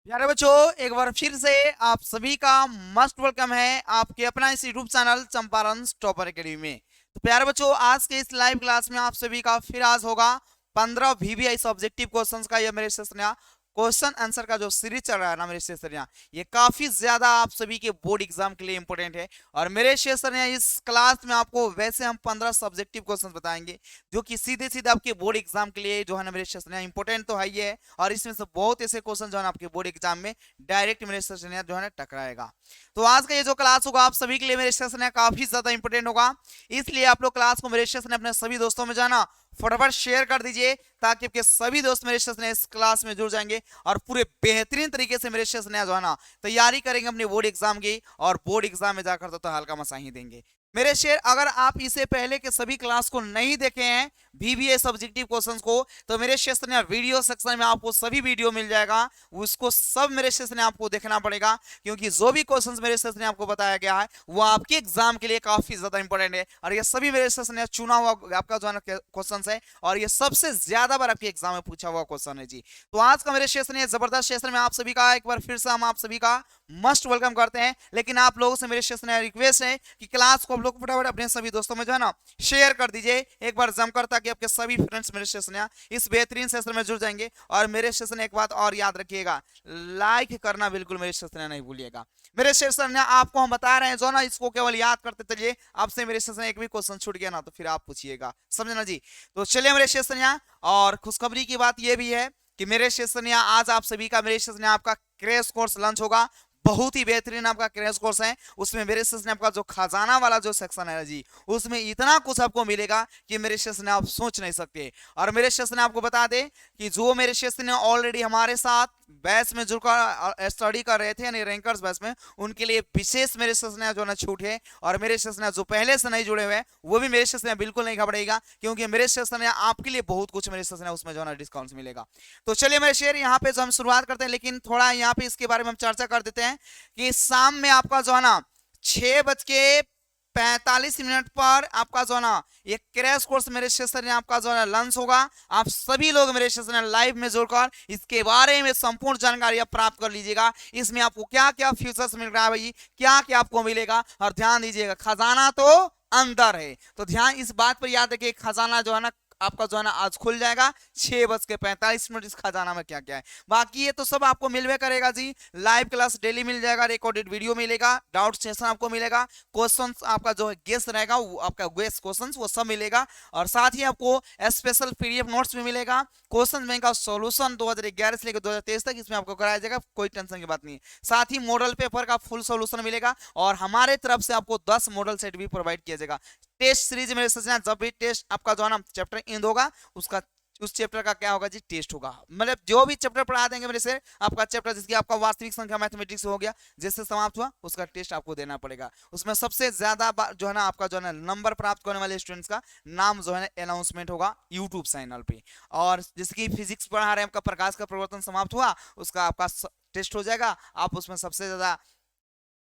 प्यारे बच्चों, एक बार फिर से आप सभी का मस्ट वेलकम है आपके अपना इस YouTube channel Champaran topper academy में। तो प्यारे बच्चों, आज के इस लाइव क्लास में आप सभी का फिर आज होगा 15 वीवीआई ऑब्जेक्टिव क्वेश्चंस का ये मेरे सेशन क्वेश्चन आंसर का जो सीरीज चल रहा है ना मेरे सेशन, ये काफी ज्यादा आप सभी के बोर्ड एग्जाम के लिए इंपॉर्टेंट है। और मेरे सेशन इस क्लास में आपको वैसे हम 15 सब्जेक्टिव क्वेश्चन बताएंगे जो कि सीधे सीधे आपके बोर्ड एग्जाम के लिए जो है ना मेरे सेशन इंपॉर्टेंट तो है ही है। और इसमें से बहुत ऐसे क्वेश्चन जो है ना आपके बोर्ड एग्जाम में डायरेक्ट मेरे सेशन जो है ना टकराएगा। तो आज का ये जो क्लास होगा आप सभी के लिए मेरे सेशन काफी ज्यादा इंपॉर्टेंट होगा, इसलिए आप लोग क्लास को मेरे सेशन अपने सभी दोस्तों में जाना फटाफट शेयर कर दीजिए ताकि आपके सभी दोस्त मेरे सेशन इस क्लास में जुड़ जाएंगे और पूरे बेहतरीन तरीके से मेरे सेशन जो है ना तैयारी करेंगे अपने बोर्ड एग्जाम की, और बोर्ड एग्जाम में जाकर तो हल्का मसा ही देंगे। मेरे शेर, अगर आप इसे पहले के सभी क्लास को नहीं देखे हैं वीवीए सब्जेक्टिव क्वेश्चंस को, तो मेरे सेशन या वीडियो सेक्शन में आपको सभी वीडियो मिल जाएगा, उसको सब मेरे सेशन आपको देखना पड़ेगा, क्योंकि जो भी क्वेश्चंस मेरे सेशन में आपको बताया गया है वो आपके एग्जाम के लिए काफी ज्यादा इंपॉर्टेंट है। और ये सभी मेरे सेशन चुना हुआ आपका जो है क्वेश्चन है, और ये सबसे ज्यादा बार आपके एग्जाम में पूछा हुआ क्वेश्चन है जी। तो आज का मेरे सेशन है जबरदस्त सेशन में आप सभी का एक बार फिर से हम आप सभी का मस्ट वेलकम करते हैं। लेकिन आप लोगों से मेरे सेशन रिक्वेस्ट है कि क्लास को आप लोग फटाफट अपने सभी दोस्तों में जो है ना शेयर कर दीजिए एक बार जमकर, ताकि आपके सभी फ्रेंड्स मेरे सेशन इस बेहतरीन सेशन में जुड़ जाएंगे। और मेरे सेशन एक बात और याद रखिएगा, लाइक करना बिल्कुल मेरे सेशन नहीं भूलिएगा। मेरे सेशन आपको हम बता रहे हैं जो ना, इसको केवल याद करते चलिए। आपसे मेरे सेशन एक भी क्वेश्चन छूट गया ना तो फिर आप पूछिएगा, समझना जी। तो चलिए मेरे सेशन, और खुशखबरी की बात यह भी है कि मेरे सेशन आज आप सभी का मेरे सेशन आपका क्रैश कोर्स लॉन्च होगा। बहुत ही बेहतरीन आपका क्रैश कोर्स है। उसमें मेरे सेशन आपका जो खजाना वाला जो सेक्शन है जी, उसमें इतना कुछ आपको मिलेगा कि मेरे सेशन आप सोच नहीं सकते। और मेरे सेशन आपको बता दें कि जो मेरे सेशन ऑलरेडी हमारे साथ बैच में जुड़कर स्टडी कर रहे थे यानी रैंकर्स बैच में, उनके लिए विशेष मेरे सेशन जो ना छूट है। और मेरे सेशन जो पहले से नहीं जुड़े हुए वो भी मेरे सेशन बिल्कुल नहीं घबराएगा, क्योंकि मेरे सेशन आपके लिए बहुत कुछ मेरे सेशन उसमें जो ना डिस्काउंट मिलेगा। तो चलिए मेरे शेयर यहाँ पे जो हम शुरुआत करते हैं, लेकिन थोड़ा यहाँ पे इसके बारे में हम चर्चा कर देते हैं कि शाम में आपका जो है ना 6:45 पर आपका जो है ना ये क्रैश कोर्स मेरे सेशन में आपका जो है लंच होगा। आप सभी लोग मेरे सेशन लाइव में जुड़कर इसके बारे में संपूर्ण जानकारी प्राप्त कर लीजिएगा। इसमें आपको क्या क्या फ्यूचर्स मिल रहा है भाई, क्या क्या आपको मिलेगा। और ध्यान दीजिएगा, खजाना तो अंदर है, तो ध्यान इस बात पर याद रखिए, खजाना जो है ना आपका जो है ना आज खुल जाएगा 6:45 इस खजाना में क्या क्या है। बाकी ये तो सब आपको मिलवे करेगा जी। लाइव क्लास डेली मिल जाएगा, रिकॉर्डेड वीडियो मिलेगा, डाउट सेशन आपको मिलेगा, क्वेश्चंस आपका जो गेस्ट रहेगा वो आपका गेस्ट क्वेश्चंस वो सब मिलेगा। और साथ ही आपको स्पेशल पीडीएफ नोट्स भी मिलेगा। क्वेश्चन बैंक का सॉल्यूशन 2011 से लेकर 2023 तक इसमें आपको कराया जाएगा, कोई टेंशन की बात नहीं है। साथ ही मॉडल पेपर का फुल सॉल्यूशन मिलेगा, और हमारे तरफ से आपको 10 मॉडल सेट भी प्रोवाइड किया जाएगा। टेस्ट सीरीज में जब भी टेस्ट आपका जो है ना चैप्टर एंड होगा उसका उस चैप्टर का क्या होगा जी, टेस्ट होगा। मतलब जो भी चैप्टर पढ़ा देंगे मेरे से आपका चैप्टर जिसकी आपका वास्तविक संख्या मैथमेटिक्स हो गया जैसे समाप्त हुआ, उसका टेस्ट आपको देना पड़ेगा। उसमें सबसे ज्यादा जो है ना आपका जो है ना नंबर प्राप्त करने वाले स्टूडेंट्स का नाम जो है ना अनाउंसमेंट होगा यूट्यूब चैनल पे। और जैसे कि फिजिक्स पढ़ा रहे हैं आपका प्रकाश का प्रवर्तन समाप्त हुआ, उसका आपका टेस्ट हो जाएगा। आप उसमें सबसे ज्यादा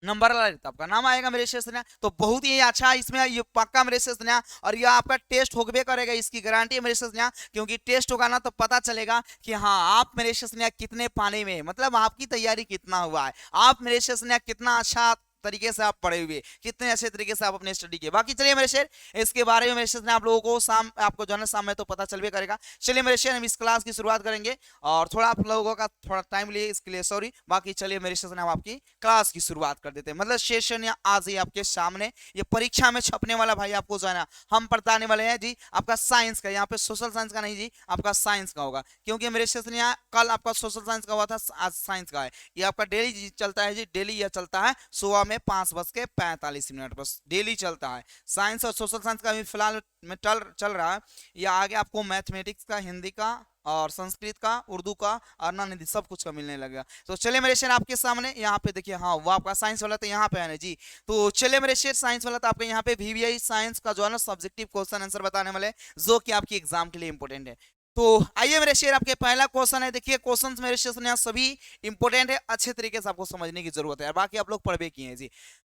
नंबर वाला रहता आपका नाम आएगा मेरे सेशन। तो बहुत ही अच्छा इसमें ये पक्का मेरे सेशन, और ये आपका टेस्ट होगबे करेगा, इसकी गारंटी है मेरे सेशन, क्योंकि टेस्ट होगा ना तो पता चलेगा कि हाँ आप मेरे सेशन कितने पानी में, मतलब आपकी तैयारी कितना हुआ है, आप मेरे सेशन कितना अच्छा तरीके से आप पढ़े हुए, कितने अच्छे तरीके से आप अपने स्टडी किए। बाकी चलिए मेरे शेर, इसके बारे में मेरे शेर आप लोगों को शाम आपको जो है शाम में तो पता चल भी करेगा। चलिए मेरे शेर, हम इस क्लास की शुरुआत करेंगे, और थोड़ा आप लोगों का थोड़ा टाइम लिए इसके लिए सॉरी। बाकी चलिए मेरे शेर, हम आपकी क्लास की शुरुआत कर देते हैं। मतलब सेशन या आज ही आपके सामने ये परीक्षा में छपने वाला भाई आपको जो है ना हम बताने वाले हैं जी आपका साइंस का, यहाँ पे सोशल साइंस का नहीं जी, आपका साइंस का होगा, क्योंकि मेरे सेशन यहाँ कल आपका सोशल साइंस का हुआ था, आज साइंस का है। ये आपका डेली चलता है जी, डेली यह चलता है सुबह में 5:45 पर डेली चलता है। साइंस और सोशल साइंस का भी फिलहाल में चल रहा है। या आगे आपको मैथमेटिक्स का, हिंदी का और संस्कृत का, उर्दू का और नॉन हिंदी सब कुछ का मिलने लगेगा। तो चलिए मेरे शेर आपके सामने यहाँ पे देखिए, हाँ वो आपका साइंस वाला तो यहाँ पे है ना जी। तो चलिए मेरे शेर, साइंस वाला तो आपके यहाँ पे वीवीआई साइंस का जो है ना सब्जेक्टिव क्वेश्चन आंसर बताने वाले, जो कि आपकी एग्जाम के लिए इंपॉर्टेंट है। तो आइए मेरे शेर, आपके पहला क्वेश्चन है, देखिए क्वेश्चंस मेरे शेर यहाँ सभी इंपॉर्टेंट है, अच्छे तरीके से आपको समझने की जरूरत है, बाकी आप लोग पढ़ किए हैं जी।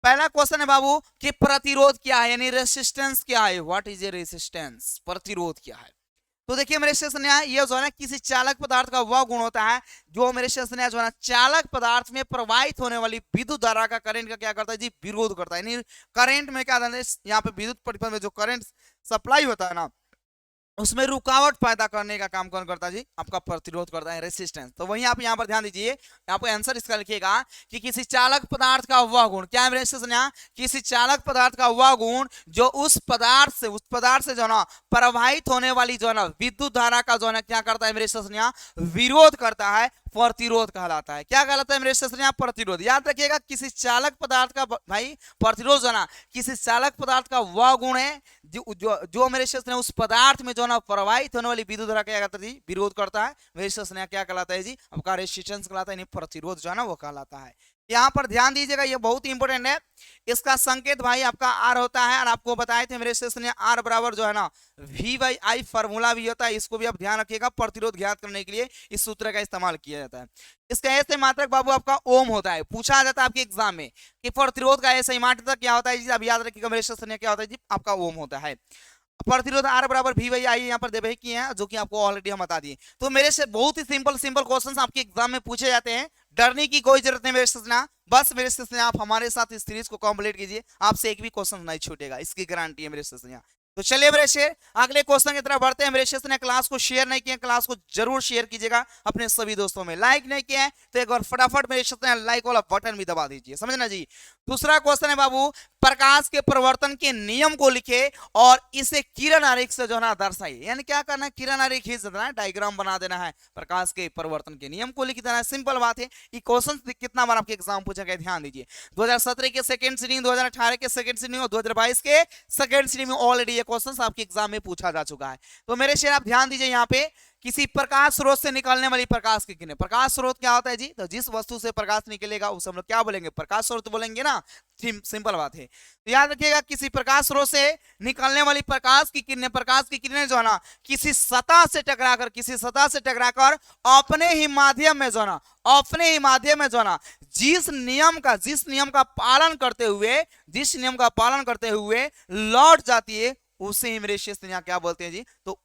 पहला क्वेश्चन है बाबू कि प्रतिरोध क्या है, यानी रेसिस्टेंस क्या है, व्हाट इज ए रेसिस्टेंस, प्रतिरोध क्या है। तो देखिए मेरे स्टेशन ये जो है ना किसी चालक पदार्थ का वह गुण होता है जो मेरे स्टेशन जो है ना चालक पदार्थ में प्रवाहित होने वाली विद्युत धारा का करंट का क्या करता है जी, विरोध करता है। यानी करंट में क्या यहाँ पे विद्युत परिपथ में जो करंट सप्लाई होता है ना उसमें रुकावट पैदा करने का काम कौन करता है जी, आपका प्रतिरोध करता है, रेसिस्टेंस। तो वहीं आप यहाँ पर ध्यान दीजिए, यहाँ पर आंसर इसका लिखिएगा कि किसी चालक पदार्थ का वह गुण, क्या है रेसिस्टेंस, यहाँ किसी चालक पदार्थ का वह गुण जो उस पदार्थ से जो ना प्रवाहित होने वाली जो ना विद्युत धारा का जो ना क्या करता है मेरे यहाँ विरोध करता है, प्रतिरोध कहलाता है। क्या कहलाता है मेरे यहाँ प्रतिरोध। याद रखिएगा किसी चालक पदार्थ का भाई प्रतिरोध जो ना किसी चालक पदार्थ का वह गुण है जो मेरे उस पदार्थ में जो ना प्रवाहित होने वाली विद्युत धारा क्या कहता है जी, विरोध करता है। मेरे क्या कहलाता है जी, आपका रेसिस्टेंस कहलाता है, प्रतिरोध जो है ना वो कहलाता है। यहाँ पर ध्यान दीजिएगा, ये बहुत इंपॉर्टेंट है। इसका संकेत भाई आपका आर होता है, और आपको बताए थे मेरे स्टेशन आर बराबर जो है ना V/I फॉर्मूला भी होता है। इसको भी आप ध्यान रखिएगा, प्रतिरोध ज्ञात करने के लिए इस सूत्र का इस्तेमाल किया जाता है। इसका ऐसे मात्रक बाबू आपका ओम होता है, पूछा जाता है आपके एग्जाम में कि प्रतिरोध का ऐसे मात्रक क्या होता है जी, आप याद रखिएगा मेरे स्टेशन क्या होता है जी, आपका ओम होता है। प्रतिरोध आर बराबर V/I यहाँ पर दे किए हैं, जो कि आपको ऑलरेडी हम बता दिए। तो मेरे से बहुत ही सिंपल क्वेश्चंस आपके एग्जाम में पूछे जाते हैं, डरने की कोई जरूरत नहीं मेरे से। बस मेरे से आप हमारे साथ इस सीरीज को कंप्लीट कीजिए, आपसे एक भी क्वेश्चन नहीं छूटेगा, इसकी गारंटी है मेरे से। तो चलिए मेरे शेर अगले क्वेश्चन की तरफ बढ़ते हैं। मेरे शेर ने क्लास को शेयर नहीं किया, क्लास को जरूर शेयर कीजिएगा अपने सभी दोस्तों में। लाइक नहीं किया है तो एक बार फटाफट मेरे शेर ने लाइक वाला बटन भी दबा दीजिए, समझना जी। दूसरा क्वेश्चन है बाबू, प्रकाश के परिवर्तन के नियम को लिखे और इसे किरण आरेख से जो है दर्शाइए। यानी क्या करना है, किरण आरेख खींच देना है, डायग्राम बना देना है, प्रकाश के परिवर्तन के नियम को लिख देना है। सिंपल बात है। ये क्वेश्चन कितना बार आपके एग्जाम पूछा गया, ध्यान दीजिए। 2017 के सेकंड सीटिंग, 2018 के सेकंड सीटिंग और 2022 के सेकंड सीटिंग में ऑलरेडी ये क्वेश्चन आपके एग्जाम में पूछा जा चुका है। तो मेरे शेर आप ध्यान दीजिए, यहाँ पे किसी प्रकाश स्रोत से निकलने वाली प्रकाश की किरणें। प्रकाश स्रोत क्या होता है जी, तो जिस वस्तु से प्रकाश निकलेगा उसे हम लोग क्या बोलेंगे, प्रकाश स्रोत बोलेंगे ना। सिंपल बात है। तो याद रखिएगा किसी प्रकाश स्रोत से निकलने वाली प्रकाश की किरणें जो है ना किसी सतह से टकराकर अपने ही माध्यम में जो है ना जिस नियम का पालन करते हुए लौट जाती है उसे ही मेरे क्षेत्र यहाँ क्या बोलते हैं जी, तो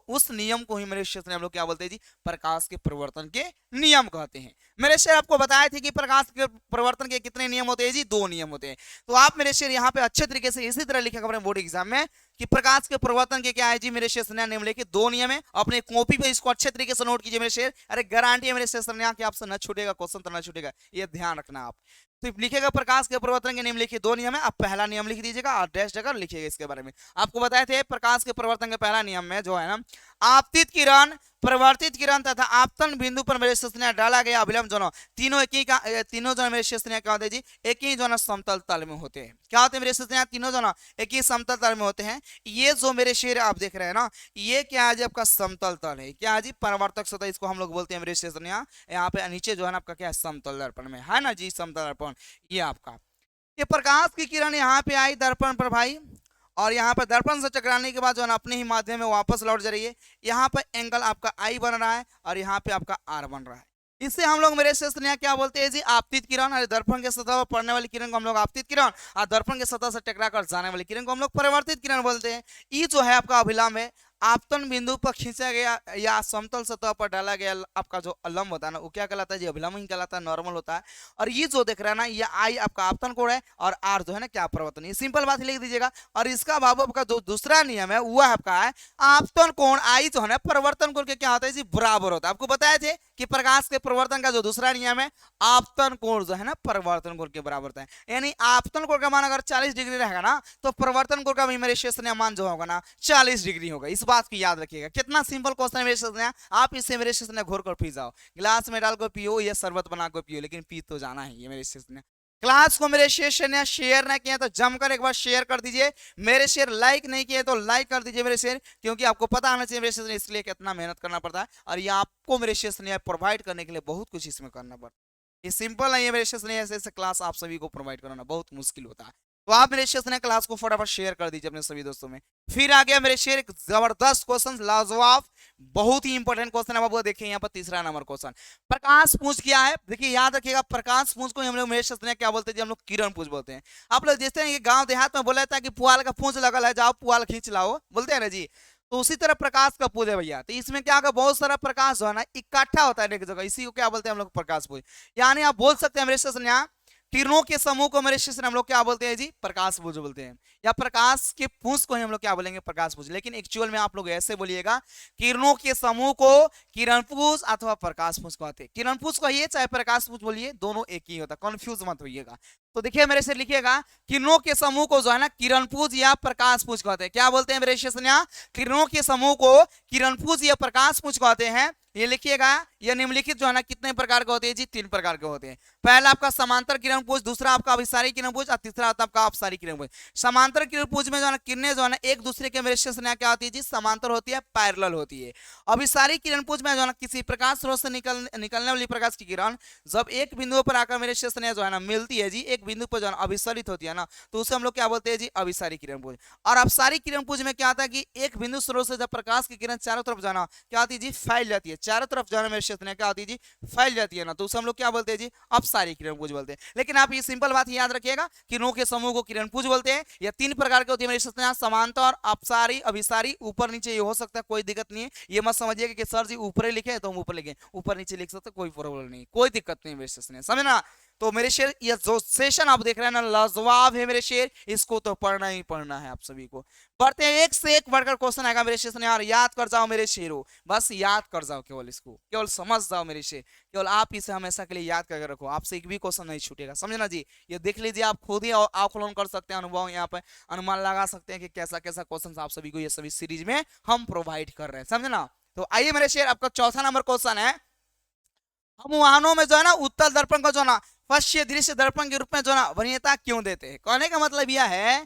उस नियम को ही मेरे क्षेत्र हम लोग क्या बोलते हैं जी, प्रकाश के परिवर्तन के नियम कहते हैं। मेरे शेर आपको बताए थे कि प्रकाश के परिवर्तन के कितने नियम होते हैं जी, 2 नियम होते हैं। तो आप मेरे शेर यहाँ पे अच्छे तरीके से इसी तरह लिखेगा अपने बोर्ड एग्जाम में कि प्रकाश के परिवर्तन के क्या है जी, मेरे शेर नियम लेके 2 नियम है। अपने कॉपी पे इसको अच्छे तरीके से नोट कीजिए मेरे शेर, अरे गारंटी है मेरे शेर यहाँ की आपसे न छूटेगा, क्वेश्चन तो न छूटेगा, ये ध्यान रखना आप। तो लिखेगा प्रकाश के परिवर्तन के नियम लिखिए, 2 नियम है, आप पहला नियम लिख दीजिएगा और डैश जगह लिखिएगा इसके बारे में। आपको बताए थे प्रकाश के परिवर्तन के पहला नियम में जो है ना आपतित किरण, परिवर्तित किरण तथा आपतन बिंदु पर मेरे शेषनिया डाला गया अभिलंब दोनों तीनों जो मेरे शेषनिया क्या होते हैं जी, एक ही जो समतल तल में होते हैं। क्या होते हैं मेरे शेषनिया, तीनों जो एक ही समतल तल में होते हैं। ये जो मेरे शेर आप देख रहे हैं ना, ये क्या है जी, आपका समतल तल है। क्या है जी, परावर्तक सतह, इसको हम लोग बोलते हैं मेरे शेषनिया। यहाँ पे नीचे जो है ना आपका क्या है, समतल दर्पण में है ना जी, समतल दर्पण। ये आपका ये प्रकाश की किरण यहाँ पे आई दर्पण पर भाई, और यहाँ पर दर्पण से टकराने के बाद जो है अपने ही माध्यम में वापस लौट जा रही है। यहाँ पर एंगल आपका आई बन रहा है और यहाँ पे आपका आर बन रहा है। इससे हम लोग मेरे शेषनिया क्या बोलते हैं जी, आपतित किरण। अरे दर्पण के सतह पर पड़ने वाली किरण को हम लोग आपतित किरण, और दर्पण के सतह से टकरा कर जाने वाली किरण को हम लोग परिवर्तित किरण बोलते हैं। ये जो है आपका अभिलंब है, आपतन बिंदु पर खींचा गया या समतल सतह पर डाला गया आपका जो अलंब होता है ना, वो क्या कहलाता है जी, अभिलंब ही कहलाता है, नॉर्मल होता है। और ये जो देख रहा है ना, ये आई आपका आपतन कोण है और आर जो है ना क्या परिवर्तन। ये सिंपल बात लिख दीजिएगा। और इसका बाबू आपका जो दूसरा नियम है वह आपका है आपतन कोण आई जो है ना परिवर्तन कोण के क्या होता है जी, बराबर होता है। आपको बताया थे कि प्रकाश के परिवर्तन का जो दूसरा नियम है आपतन कोण जो है ना परिवर्तन कोण के बराबर होता है। यानी आपतन कोण का मान अगर 40 डिग्री रहेगा ना, तो परिवर्तन कोण का भी मेरे शेषनिया मान जो होगा ना 40 डिग्री होगा। इस बात की याद रखिएगा। कितना सिंपल क्वेश्चन है मेरे शेषनिया, आप इसे मेरे शेषनिया घोर कर पी जाओ, गिलास में डालकर पियो या शरबत बना कर पियो, लेकिन पी तो जाना ही है मेरे शेषनिया। क्लास को मेरे शेषनिया शेयर ना किया तो जमकर एक बार शेयर कर दीजिए। मेरे शेयर लाइक नहीं किए तो लाइक कर दीजिए मेरे शेयर, क्योंकि आपको पता होना चाहिए मेरे शेषनिया इसलिए कितना मेहनत करना पड़ता है, और ये आपको मेरे शेषनिया प्रोवाइड करने के लिए बहुत कुछ इसमें करना पड़ता है। ये सिंपल नहीं है मेरे शेषनिया, ऐसे क्लास आप सभी को प्रोवाइड कराना बहुत मुश्किल होता है। तो आप मेरे शेषनिया क्लास को फटाफट शेयर कर दीजिए अपने सभी दोस्तों में। फिर आ गया मेरे शेयर एक जबरदस्त क्वेश्चन, लाजवाब, बहुत ही इंपॉर्टेंट क्वेश्चन है बाबू। देखिए यहाँ पर तीसरा नंबर क्वेश्चन, प्रकाश पुंज क्या है। देखिए याद रखिएगा, प्रकाश पुंज को हम लोग मेरे शेषनिया क्या बोलते हैं जी, हम लोग किरण पुंज बोलते हैं। आप लोग देखते हैं कि गांव देहात में बोला जाता है कि पुआल का पुंज लगल है, जाओ पुआल खींच लाओ, बोलते हैं ना जी। तो उसी तरह प्रकाश का पुंज है भैया, तो इसमें क्या होगा, बहुत सारा प्रकाश जो है ना इकट्ठा होता है एक जगह, इसी को क्या बोलते हैं हम लोग, प्रकाश पुंज। यानी आप बोल सकते हैं मेरे स्टेशन यहाँ किरणों के समूह को मेरे स्टेशन हम लोग क्या बोलते हैं जी, प्रकाश पुंज बोलते हैं, या प्रकाश के पुंज को ही हम लोग क्या बोलेंगे, प्रकाश पुंज। लेकिन एक्चुअल में आप लोग ऐसे बोलिएगा, किरणों के समूह को किरण पुंज अथवा प्रकाश पुंज कहते हैं। किरण पुंज कहिए चाहे प्रकाश पुंज बोलिए, दोनों एक ही होता है, कंफ्यूज मत होइएगा। तो देखिए मेरे से लिखिएगा, किरणों के समूह को जो है ना किरण पुंज या प्रकाश पुंज कहते हैं। क्या बोलते हैं मेरे स्टेशन यहाँ, किरणों के समूह को किरण पुंज या प्रकाश पुंज कहते हैं। ये लिखिएगा, ये निम्नलिखित जो है ना कितने प्रकार के होते हैं जी, 3 प्रकार के होते हैं। पहला आपका समांतर किरण पुंज, दूसरा आपका अभिसारी किरण पुंज और तीसरा आपका अपसारी किरण पुंज। समांतर किरण पुंज में जो है ना किरणें जो है ना एक दूसरे के मेरे स्टेशन क्या होती है जी, समांतर होती है, पैरेलल होती है। अभिसारी किरण पुंज में जो है ना किसी प्रकाश स्रोत से निकलने वाली प्रकाश की किरण जब एक बिंदु पर आकर मेरे स्टेशन जो है ना मिलती है जी, एक बिंदु पर जो है अभिसरित होती है ना, तो उसे हम लोग क्या बोलते हैं जी, अभिसारी किरण पुंज। और अपसारी किरण पुंज में क्या होता है कि एक बिंदु स्रोत से जब प्रकाश की किरण चारों तरफ जाना क्या होती है जी, फैल जाती है, चारों तरफ जाना मेरे क्षेत्र में क्या होती है जी, फैल जाती है ना, तो उसे हम लोग क्या बोलते हैं जी, अपसारी किरण पुंज बोलते हैं। लेकिन आप ये सिंपल बात याद रखिएगा, किरणों के समूह को किरण पुंज बोलते हैं। ये 3 प्रकार के होती है मेरे क्षेत्र में, समांतर, अपसारी, अभिसारी, ऊपर नीचे ये हो सकता है, कोई दिक्कत नहीं है। ये मत समझिएगा कि सर जी ऊपर लिखे तो हम ऊपर लिखे, ऊपर नीचे लिख सकते, कोई प्रॉब्लम नहीं, कोई दिक्कत नहीं मेरे क्षेत्र में, समझे ना। तो मेरे शेर ये जो सेशन आप देख रहे हैं ना, लाजवाब है मेरे शेर, इसको तो पढ़ना ही पढ़ना है आप सभी को। पढ़ते हैं, एक से एक बढ़कर क्वेश्चन आएगा मेरे शेर, यार याद कर जाओ मेरे शेरों, बस याद कर जाओ, केवल इसको केवल समझ जाओ मेरे शेर, केवल आप इसे हमेशा के लिए याद करके रखो, आपसे एक भी क्वेश्चन नहीं छूटेगा, समझे ना जी। ये देख लीजिए, आप खुद ही आकलन कर सकते हैं, अनुभव यहाँ पे अनुमान लगा सकते हैं कि कैसा कैसा क्वेश्चन आप सभी को ये सभी सीरीज में हम प्रोवाइड कर रहे हैं, समझे ना। तो आइए मेरे शेर, आपका चौथा नंबर क्वेश्चन है, हम वाहनों में जो है ना उत्तल दर्पण को जो ना पश्चिम दृश्य दर्पण के रूप में जो ना वरीयता क्यों देते हैं। कहने का मतलब यह है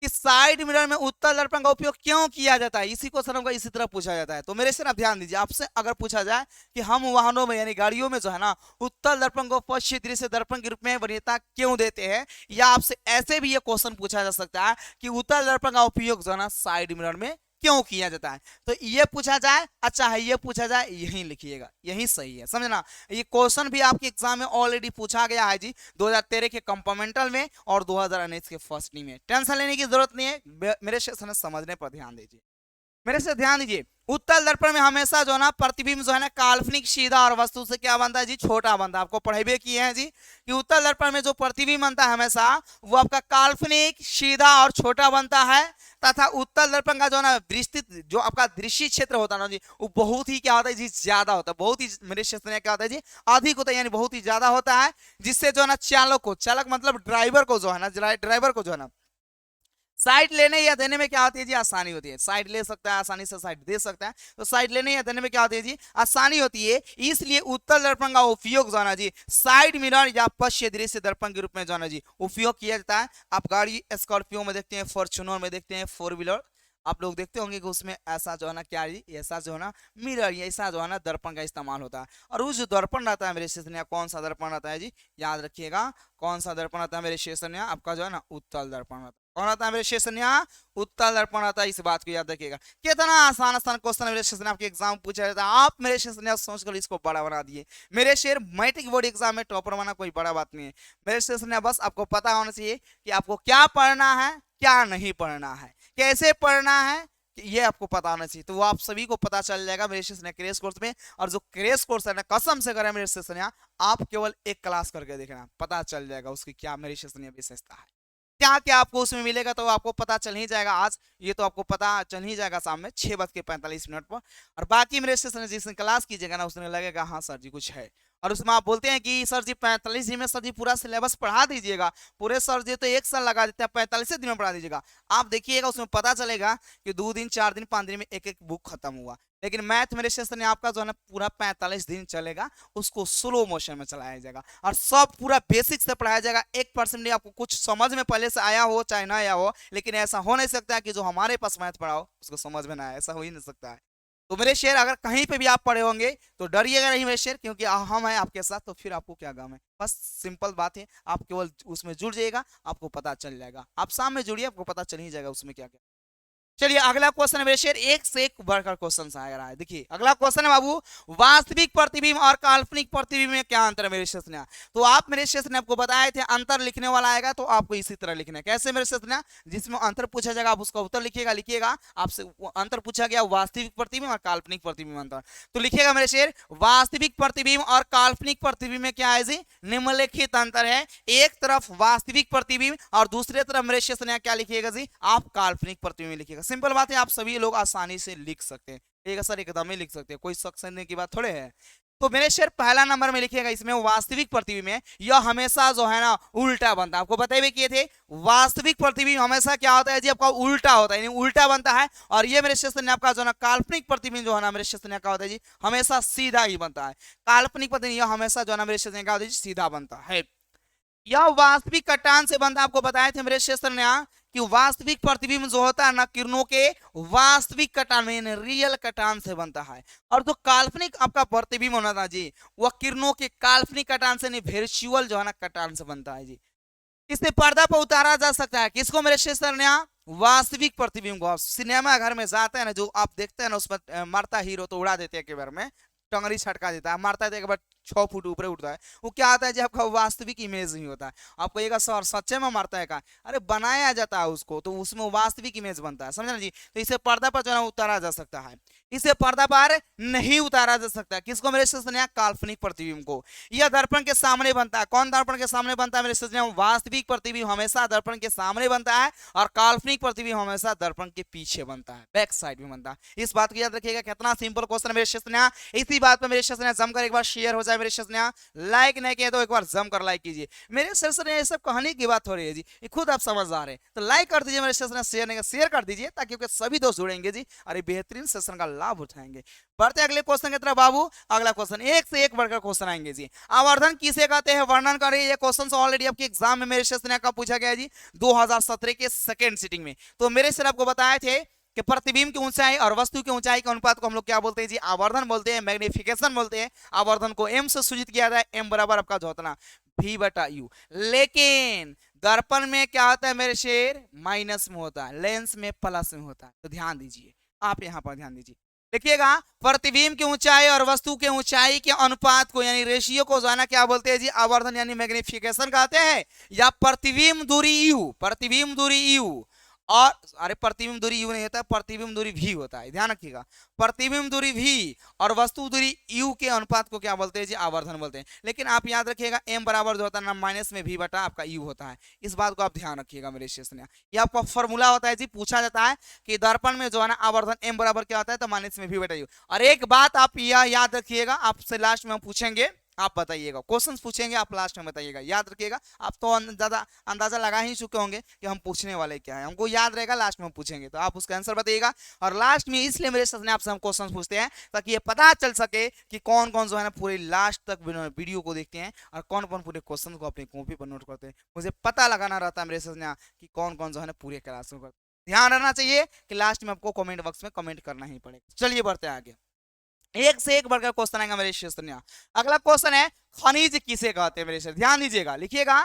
कि साइड मिरर में उत्तल दर्पण का उपयोग क्यों किया जाता है, इसी क्वेश्चन को इसी तरह पूछा जाता है। तो मेरे से ना ध्यान दीजिए, आपसे अगर पूछा जाए कि हम वाहनों में यानी गाड़ियों में जो है ना उत्तल दर्पण को पश्चिम दृश्य दर्पण के रूप में वरीयता क्यों देते हैं, या आपसे ऐसे भी ये क्वेश्चन पूछा जा सकता है कि उत्तल दर्पण का उपयोग जो है ना साइड मिरर में क्यों किया जाता है। तो ये पूछा जाए, अच्छा है ये पूछा जाए, यही लिखिएगा, यही सही है, समझना। ये क्वेश्चन भी आपके एग्जाम में ऑलरेडी पूछा गया है जी, 2013 के कंपार्टमेंटल में और 2019 के फर्स्ट में। टेंशन लेने की जरूरत नहीं है, मेरे सेशन समझने पर ध्यान दीजिए, मेरे से ध्यान दीजिए। उत्तल दर्पण में हमेशा जो है ना प्रतिबिंब जो है ना काल्पनिक सीधा और वस्तु से क्या बनता है जी, छोटा बनता है। आपको पढ़ाई किए हैं जी कि उत्तल दर्पण में जो प्रतिबिंब बनता है हमेशा वो आपका काल्पनिक सीधा और छोटा बनता है, तथा उत्तल दर्पण का जो है ना विस्तृत जो आपका दृश्य क्षेत्र होता है ना जी, वो बहुत ही क्या होता है जी, ज्यादा होता है, बहुत ही मेरे क्षेत्र में क्या होता है जी, अधिक होता है, यानी बहुत ही ज्यादा होता है, जिससे जो है ना चालक को, चालक मतलब ड्राइवर को जो है ना, ड्राइवर को जो है ना साइड लेने या देने में क्या होती है जी, आसानी होती है। साइड ले सकता है, आसानी से साइड दे सकता है, तो साइड लेने या देने में क्या होती है जी, आसानी होती है। इसलिए उत्तल दर्पण का उपयोग जो है ना जी साइड मिरर या पश्चिम दृश्य दर्पण के रूप में जो है ना जी उपयोग किया जाता है। आप गाड़ी स्कॉर्पियो में देखते हैं, फॉर्च्यूनर में देखते हैं, 4 व्हीलर आप लोग देखते होंगे कि उसमें ऐसा जो है ना क्या जी, ऐसा जो है ना मिरर, ऐसा जो है ना दर्पण का इस्तेमाल होता है। और उस जो दर्पण रहता है मेरे स्टेशन, कौन सा दर्पण रहता है जी, याद रखिएगा, कौन सा दर्पण रहता है मेरे स्टेशन, आपका जो है ना उत्तल दर्पण रहता है। कौन आता है मेरे स्टेशन, उत्तल दर्पण आता है, इस बात को याद रखिएगा। कितना आसान आसान क्वेश्चन मेरे स्टेशन आपके एग्जाम पूछा जाता है, आप मेरे स्टेशन सोचकर इसको बड़ा बना दिए। मेरे शेर मैट्रिक बोर्ड एग्जाम में टॉपर बना कोई बड़ा बात नहीं है मेरे स्टेशन, बस आपको पता होना चाहिए कि आपको क्या पढ़ना है, क्या नहीं पढ़ना है, कैसे पढ़ना है, ये आपको पता होना चाहिए। तो वो आप सभी को पता चल जाएगा मेरे स्टेशन क्रेश कोर्स में। और जो क्रेश कोर्स है ना, कसम से करें मेरे स्टेशन, आप केवल एक क्लास करके देखना, पता चल जाएगा उसकी क्या मेरे स्टेशन विशेषता है, क्या क्या आपको उसमें मिलेगा, तो आपको पता चल ही जाएगा। आज ये तो आपको पता चल ही जाएगा शाम में 6:45 पर। और बाकी मेरे स्टेशन जिस दिन क्लास कीजिएगा ना, उसने लगेगा हाँ सर जी कुछ है। और उसमें आप बोलते हैं कि सर जी 45 दिन में सर जी पूरा सिलेबस पढ़ा दीजिएगा, पूरे सर जी तो 1 साल लगा देते हैं, 45 दिन में पढ़ा दीजिएगा। आप देखिएगा उसमें पता चलेगा कि 2 दिन 4 दिन 5 दिन में एक एक बुक खत्म हुआ। लेकिन मैथ मेरे सेशन में आपका जो है ना पूरा 45 दिन चलेगा, उसको स्लो मोशन में चलाया जाएगा और सब पूरा बेसिक से पढ़ाया जाएगा। 1% भी आपको कुछ समझ में पहले से आया हो चाहे ना आया हो, लेकिन ऐसा हो नहीं सकता है कि जो हमारे पास मैथ पढ़ाओ उसको समझ में ना आए, ऐसा हो ही नहीं सकता है। तो मेरे शेर अगर कहीं पे भी आप पढ़े होंगे तो डरिएगा नहीं मेरे शेर, क्योंकि हम हैं आपके साथ, तो फिर आपको क्या गम है। बस सिंपल बात है, आप केवल उसमें जुड़ जाइएगा, आपको पता चल जाएगा। आप शाम में जुड़िए, आपको पता चल ही जाएगा उसमें क्या क्या। चलिए अगला क्वेश्चन है मेरे शेर, एक से एक बढ़कर क्वेश्चन आ रहा है। देखिए अगला क्वेश्चन है बाबू, वास्तविक प्रतिबिंब और काल्पनिक प्रतिबिंब में क्या अंतर है मेरे शेष ने। तो आप मेरे शेष ने आपको बताए थे अंतर लिखने वाला आएगा तो आपको इसी तरह लिखना है। कैसे मेरे शेष ने, जिसमें अंतर पूछा जाएगा आप उसका उत्तर लिखिएगा आपसे अंतर पूछा गया वास्तविक प्रतिबिंब और काल्पनिक प्रतिबिंब अंतर, तो लिखिएगा मेरे शेर, वास्तविक प्रतिबिंब और काल्पनिक प्रतिबिंब में क्या है जी, निम्नलिखित अंतर है। एक तरफ वास्तविक प्रतिबिंब और दूसरे तरफ मेरे शेष ने क्या लिखिएगा जी, आप काल्पनिक प्रतिबिंब लिखिएगा। सिंपल बात है, आप सभी लोग आसानी से लिख सकते हैं, एक सर एकदम ही लिख सकते हैं, कोई शक करने की बात थोड़े है। तो मेरे शेर पहला नंबर में लिखिएगा, इसमें वास्तविक प्रतिबिंब में यह हमेशा जो है ना उल्टा बनता है। आपको बताए भी किए थे वास्तविक प्रतिबिंब हमेशा क्या होता है जी, आपका उल्टा होता है, यानी उल्टा बनता है। और ये मेरे शेष ने आपका जो है ना काल्पनिक प्रतिबिंब जो है ना मेरे शेष ने क्या होता है जी, हमेशा सीधा ही बनता है। काल्पनिक प्रतिबिंब यह हमेशा जो है ना मेरे शेष ने क्या होता है जी, सीधा बनता है। यह वास्तविक कटान से बनता है। आपको बताए थे मेरे क्षेत्र ने कि वास्तविक प्रतिबिंब जो होता है ना किरणों के वास्तविक कटान में रियल कटान से बनता है, और जो काल्पनिक आपका प्रतिबिंब होना था जी, वह किरणों के काल्पनिक कटान से नहीं वर्चुअल जो है ना कटान से बनता है जी। इसे पर्दा पर उतारा जा सकता है, किसको मेरे क्षेत्र ने, वास्तविक प्रतिबिंब को। सिनेमा घर में जाते हैं ना, जो आप देखते हैं ना उसमें मरता हीरो तो उड़ा देते हैं एक बार में, टंगड़ी छटका देता है, मारता है एक बार 6 फुट ऊपर उठता है, वो क्या आता है जी, आपका वास्तविक इमेज नहीं होता है। आपको एक सर सच्चे में मारता है, कहा अरे बनाया जाता है उसको, तो उसमें वास्तविक इमेज बनता है, समझे ना जी। तो इसे पर्दा पर जो है उतारा जा सकता है, इसे पर्दा पर नहीं उतारा जा सकता। किसको मेरे सजनिया, काल्पनिक प्रतिबिंब को। यह दर्पण के सामने बनता है। कौन दर्पण के सामने बनता है मेरे सजनिया, वास्तविक प्रतिबिंब हमेशा दर्पण के सामने बनता है और काल्पनिक प्रतिबिंब हमेशा दर्पण के पीछे बनता है, बैक साइड में बनता है। इस बात को याद रखिएगा, कितना सिंपल क्वेश्चन है मेरे सजनिया। इसी बात पर मेरे सजनिया जमकर एक बार शेयर हो जाए मेरे सजनिया, लाइक नहीं किए तो एक बार जमकर लाइक कीजिए। मेरे सर ये सब कहानी की बात हो रही है जी, ये खुद आप समझ आ रहे हैं, तो लाइक कर दीजिए मेरे सेशन, शेयर कर दीजिए ताकि सभी दोस्त जुड़ेंगे जी, और बेहतरीन सेशन का लाभ उठाएंगे। बढ़ते अगले क्वेश्चन की तरफ बाबू। अगला क्वेश्चन एक से एक बढ़कर क्वेश्चन आएंगे जी। आवर्धन किसे कहते हैं, वर्णन करें। ये क्वेश्चन ऑलरेडी आपके एग्जाम में मेरे सेशन का पूछा गया जी 2017 के सेकंड सीटिंग में। तो मेरे सर आपको बताए थे कि प्रतिबिंब की ऊंचाई और वस्तु की ऊंचाई के अनुपात को हम लोग क्या बोलते हैं जी, आवर्धन बोलते हैं, मैग्निफिकेशन बोलते हैं। आवर्धन को m से सूचित किया जाए, m बराबर आपका जो होता है v बटा u। लेकिन दर्पण में क्या होता है मेरे शेर, माइनस में होता है, लेंस में प्लस में होता है। तो ध्यान दीजिए, आप यहाँ पर ध्यान दीजिए, देखिएगा प्रतिबिंब की ऊंचाई और वस्तु की ऊंचाई के अनुपात को यानी रेशियो को जाना क्या बोलते हैं जी, आवर्धन यानी मैग्निफिकेशन कहते हैं, या प्रतिबिंब दूरी u, प्रतिबिंब दूरी u। और अरे प्रतिबिंब दूरी u नहीं होता है, प्रतिबिंब दूरी v होता है, ध्यान रखिएगा। प्रतिबिंब दूरी v और वस्तु दूरी u के अनुपात को क्या बोलते हैं जी, आवर्धन बोलते हैं। लेकिन आप याद रखिएगा m बराबर जो होता है ना माइनस में v बटा आपका u होता है। इस बात को आप ध्यान रखिएगा मेरे स्टेशन। ये आपका फॉर्मूला होता है जी, पूछा जाता है कि दर्पण में जो है ना आवर्धन m बराबर क्या होता है, तो माइनस में v बटा u। और एक बात आप यह याद रखिएगा, आपसे लास्ट में हम पूछेंगे, आप बताइएगा, क्वेश्चंस पूछेंगे, आप लास्ट में बताइएगा, याद रखिएगा। आप तो ज्यादा अंदाजा लगा ही चुके होंगे कि हम पूछने वाले क्या है, हमको याद रहेगा, लास्ट में हम पूछेंगे, तो आप उसका आंसर बताइएगा। और लास्ट में इसलिए मेरे सर ने आपसे हम क्वेश्चंस पूछते हैं ताकि ये पता चल सके कि कौन कौन जो है ना पूरे लास्ट तक वीडियो को देखते हैं और कौन कौन पूरे क्वेश्चन को अपनी कॉपी पर नोट करते हैं। मुझे पता लगाना रहता है मेरे सर ने कि कौन कौन जो है ना पूरे क्लास में करते। ध्यान रखना चाहिए कि लास्ट में आपको कमेंट बॉक्स में कमेंट करना ही पड़ेगा। चलिए बढ़ते हैं आगे, एक से एक बढ़कर क्वेश्चन आएगा मेरे क्षेत्र में। अगला क्वेश्चन है, खनिज किसे कहते हैं मेरे क्षेत्र, ध्यान दीजिएगा, लिखिएगा।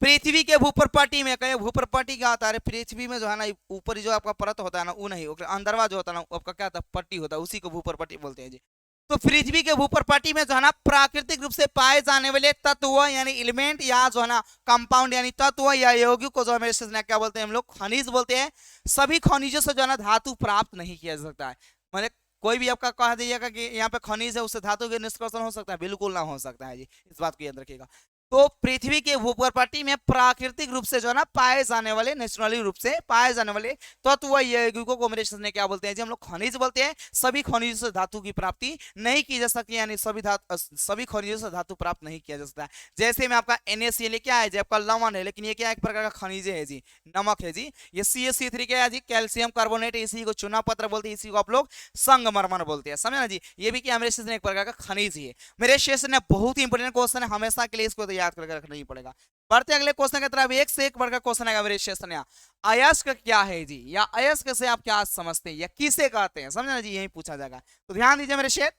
पृथ्वी के भूप्रपट्टी में, कहे भूप्रपट्टी क्या होता है, पृथ्वी में जो है ना ऊपर जो आपका परत होता है ना, वो नहीं, अंदरवा जो होता है ना आपका क्या होता है, पट्टी होता है, उसी को भूप्रपट्टी बोलते हैं जी। तो पृथ्वी के भूप्रपट्टी में जो है ना प्राकृतिक रूप से पाए जाने वाले तत्व यानी एलिमेंट या जो है ना कंपाउंड यानी तत्व या यौगिक को जो है मेरे क्षेत्र क्या बोलते हैं, हम लोग खनिज बोलते हैं। सभी खनिजों से जो है ना धातु प्राप्त नहीं किया जा सकता है। मैंने कोई भी आपका कह दीजिएगा कि यहाँ पे खनिज है, उससे धातु के निष्कर्षण हो सकता है, बिल्कुल ना हो सकता है जी, इस बात को याद रखिएगा। तो पृथ्वी के भूप्रपट्टी में प्राकृतिक रूप से जो है ना पाए जाने वाले, नेचुरली रूप से पाए जाने वाले तत्व यौगिकों को मेरे ने क्या बोलते हैं जी, हम लोग खनिज बोलते हैं। सभी खनिजों से धातु की प्राप्ति नहीं की जा सकती, यानी सभी खनिजों से धातु प्राप्त नहीं किया जा सकता है। जैसे में आपका NaCl क्या है जी, आपका लवण है, लेकिन ये क्या एक प्रकार का खनिज है जी, नमक है जी। ये CaC3 क्या है जी, कैल्शियम कार्बोनेट, इसी को चूना पत्थर बोलते हैं, इसी को आप लोग संगमरमर बोलते हैं, समझे ना जी। ये भी क्या मेरे एक प्रकार का खनिज ही है। मेरे सेशन में बहुत ही इंपोर्टेंट क्वेश्चन है, हमेशा के लिए इसको याद करके रखना ही पड़ेगा। बढ़ते अगले क्वेश्चन की तरफ, एक से एक बढ़कर क्वेश्चन आएगा मेरे सेशन में। अयस्क क्या है जी, या अयस्क से आप क्या समझते हैं, या किसे कहते हैं, समझे ना जी, यही पूछा जाएगा। तो ध्यान दीजिए मेरे शेर,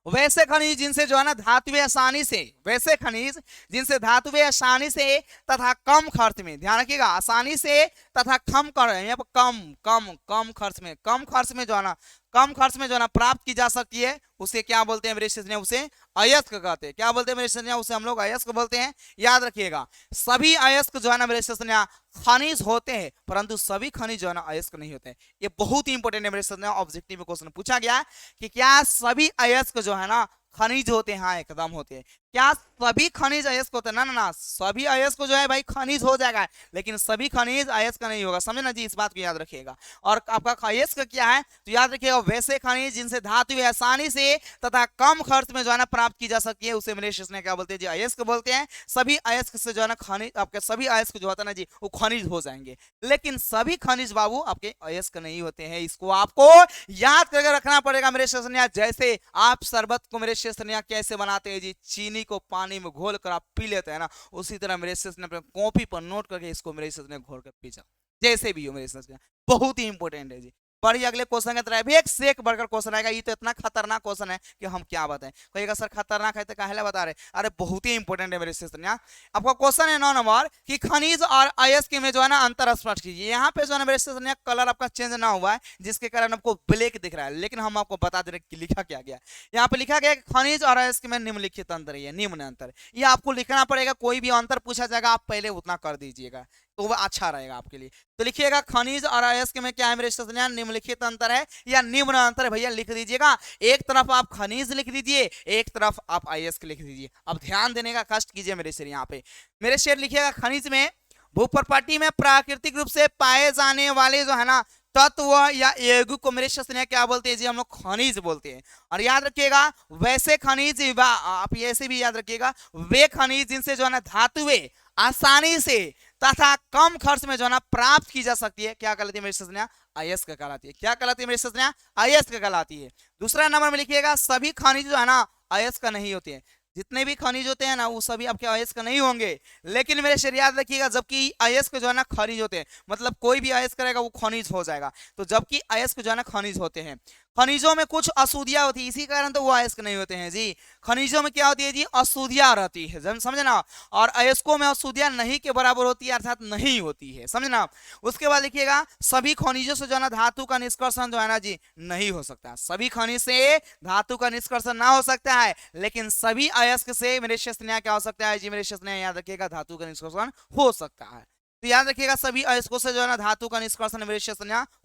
वैसे खनिज जिनसे जो है ना धातुएं आसानी से, वैसे खनिज जिनसे धातुएं आसानी से तथा कम खर्च में, ध्यान रखिएगा, आसानी से तथा कम कर, यहाँ पर कम कम कम खर्च में, कम खर्च में जो है ना, कम खर्च में जो है ना प्राप्त की जा सकती है, उसे क्या बोलते हैं मेरे स्नेह, उसे अयस्क कहते हैं। क्या बोलते हैं मेरे स्नेह, उसे हम लोग अयस्क बोलते हैं। याद रखिएगा सभी अयस्क जो है ना मेरे स्नेह खनिज होते हैं, परंतु सभी खनिज जो है ना अयस्क नहीं होते हैं। ये बहुत ही इंपॉर्टेंट है मेरे स्नेह, ऑब्जेक्टिव में क्वेश्चन पूछा गया कि क्या सभी अयस्क जो है ना खनिज होते हैं? हाँ एकदम होते हैं। क्या सभी खनिज अयस्क होते हैं? ना ना ना, सभी अयस्क जो है भाई खनिज हो जाएगा, लेकिन सभी खनिज अयस्क नहीं होगा, समझे ना जी, इस बात को याद रखिएगा। और आपका अयस्क क्या है तो याद रखिएगा वैसे खनिज जिनसे धातु आसानी से तथा कम खर्च में जो है ना प्राप्त की जा सकती है, उसे मलेशियस ने क्या बोलते हैं जी, अयस्क बोलते हैं। सभी अयस्क से जो है ना खनिज, आपके सभी अयस्क जो होता है ना जी वो खनिज हो जाएंगे, लेकिन सभी खनिज बाबू आपके अयस्क नहीं होते हैं। इसको आपको याद करके रखना पड़ेगा मेरे स्टेशन। जैसे आप शरबत को मेरे स्टेशन कैसे बनाते हैं जी, चीनी को पानी में घोल कर आप पी लेते हैं ना, उसी तरह मेरे स्टेशन अपने कॉपी पर नोट करके इसको मेरे स्टेशन घोल कर पी जाओ, जैसे भी हो मेरे स्टेशन। बहुत ही इंपॉर्टेंट है जी। बढ़िए अगले क्वेश्चन की तरफ, एक से एक बढ़कर क्वेश्चन आएगा। ये तो इतना खतरनाक क्वेश्चन है कि हम क्या बताएं। कहिएगा सर खतरनाक है तो काहे बता रहे, अरे बहुत ही इंपॉर्टेंट है मेरे स्टेशन। आपका क्वेश्चन है 9 नंबर कि खनिज और अयस्क में जो है ना अंतर स्पष्ट कीजिए। यहाँ पे जो है ना मेरे स्टेशन कलर आपका चेंज ना हुआ है, जिसके कारण आपको ब्लैक दिख रहा है, लेकिन हम आपको बता दे रहे कि लिखा क्या गया। यहाँ पे लिखा गया खनिज और अयस्क में निम्नलिखित अंतर है, निम्न अंतर, ये आपको लिखना पड़ेगा। कोई भी अंतर पूछा जाएगा आप पहले उतना कर दीजिएगा तो वह अच्छा रहेगा आपके लिए। तो लिखिएगा खनिज और अयस्क में क्या है मेरे स्टेशन, निम्नलिखित अंतर है या निम्न अंतर है, भैया लिख दीजिएगा। एक तरफ आप खनिज लिख दीजिए, एक तरफ आप अयस्क लिख दीजिए। अब ध्यान देने का कष्ट कीजिए मेरे शेर, यहाँ पे मेरे शेर लिखिएगा खनिज में भूप्रपाटी में प्राकृतिक रूप से पाए जाने वाले जो है ना तत्व या यौगिक को मेरे शास्त्र क्या बोलते हैं जी, हम लोग खनिज बोलते हैं। और याद रखिएगा वैसे खनिज, आप ऐसे भी याद रखिएगा, वे खनिज जिनसे जो है ना धातुएं आसानी से तथा कम खर्च में जो है ना प्राप्त की जा सकती है, क्या कहलाती है मेरी सजनिया, अयस्क कहलाती है। क्या कहलाती है मेरी सजनिया, अयस्क कहलाती है। दूसरा नंबर में लिखिएगा सभी खनिज जो है ना अयस्क नहीं होते हैं। जितने भी खनिज होते हैं ना वो सभी आपके अयस्क नहीं होंगे, लेकिन मेरे शरीर याद रखिएगा जबकि अयस्क जो है ना खनिज होते हैं, मतलब कोई भी अयस्क रहेगा वो खनिज हो जाएगा। तो जबकि अयस्क जो है ना खनिज होते हैं, खनिजों में कुछ अशुद्धियां होती है, इसी कारण तो वो अयस्क नहीं होते हैं जी। खनिजों में क्या होती है जी, अशुद्धियां रहती है, समझे ना। और अयस्कों में अशुद्धियां नहीं के बराबर होती है, अर्थात नहीं होती है, समझे ना। उसके बाद लिखिएगा सभी खनिजों से जो है ना धातु का निष्कर्षण जो है ना जी नहीं हो सकता। सभी खनिज से धातु का निष्कर्षण ना हो सकता है, लेकिन सभी अयस्क से मेरे शेष क्या हो सकता है जी, मेरे शेष याद रखिएगा धातु का निष्कर्षण हो सकता है। तो याद रखिएगा सभी अयस्कों से जो है ना धातु का निष्कर्षण मेरे शेष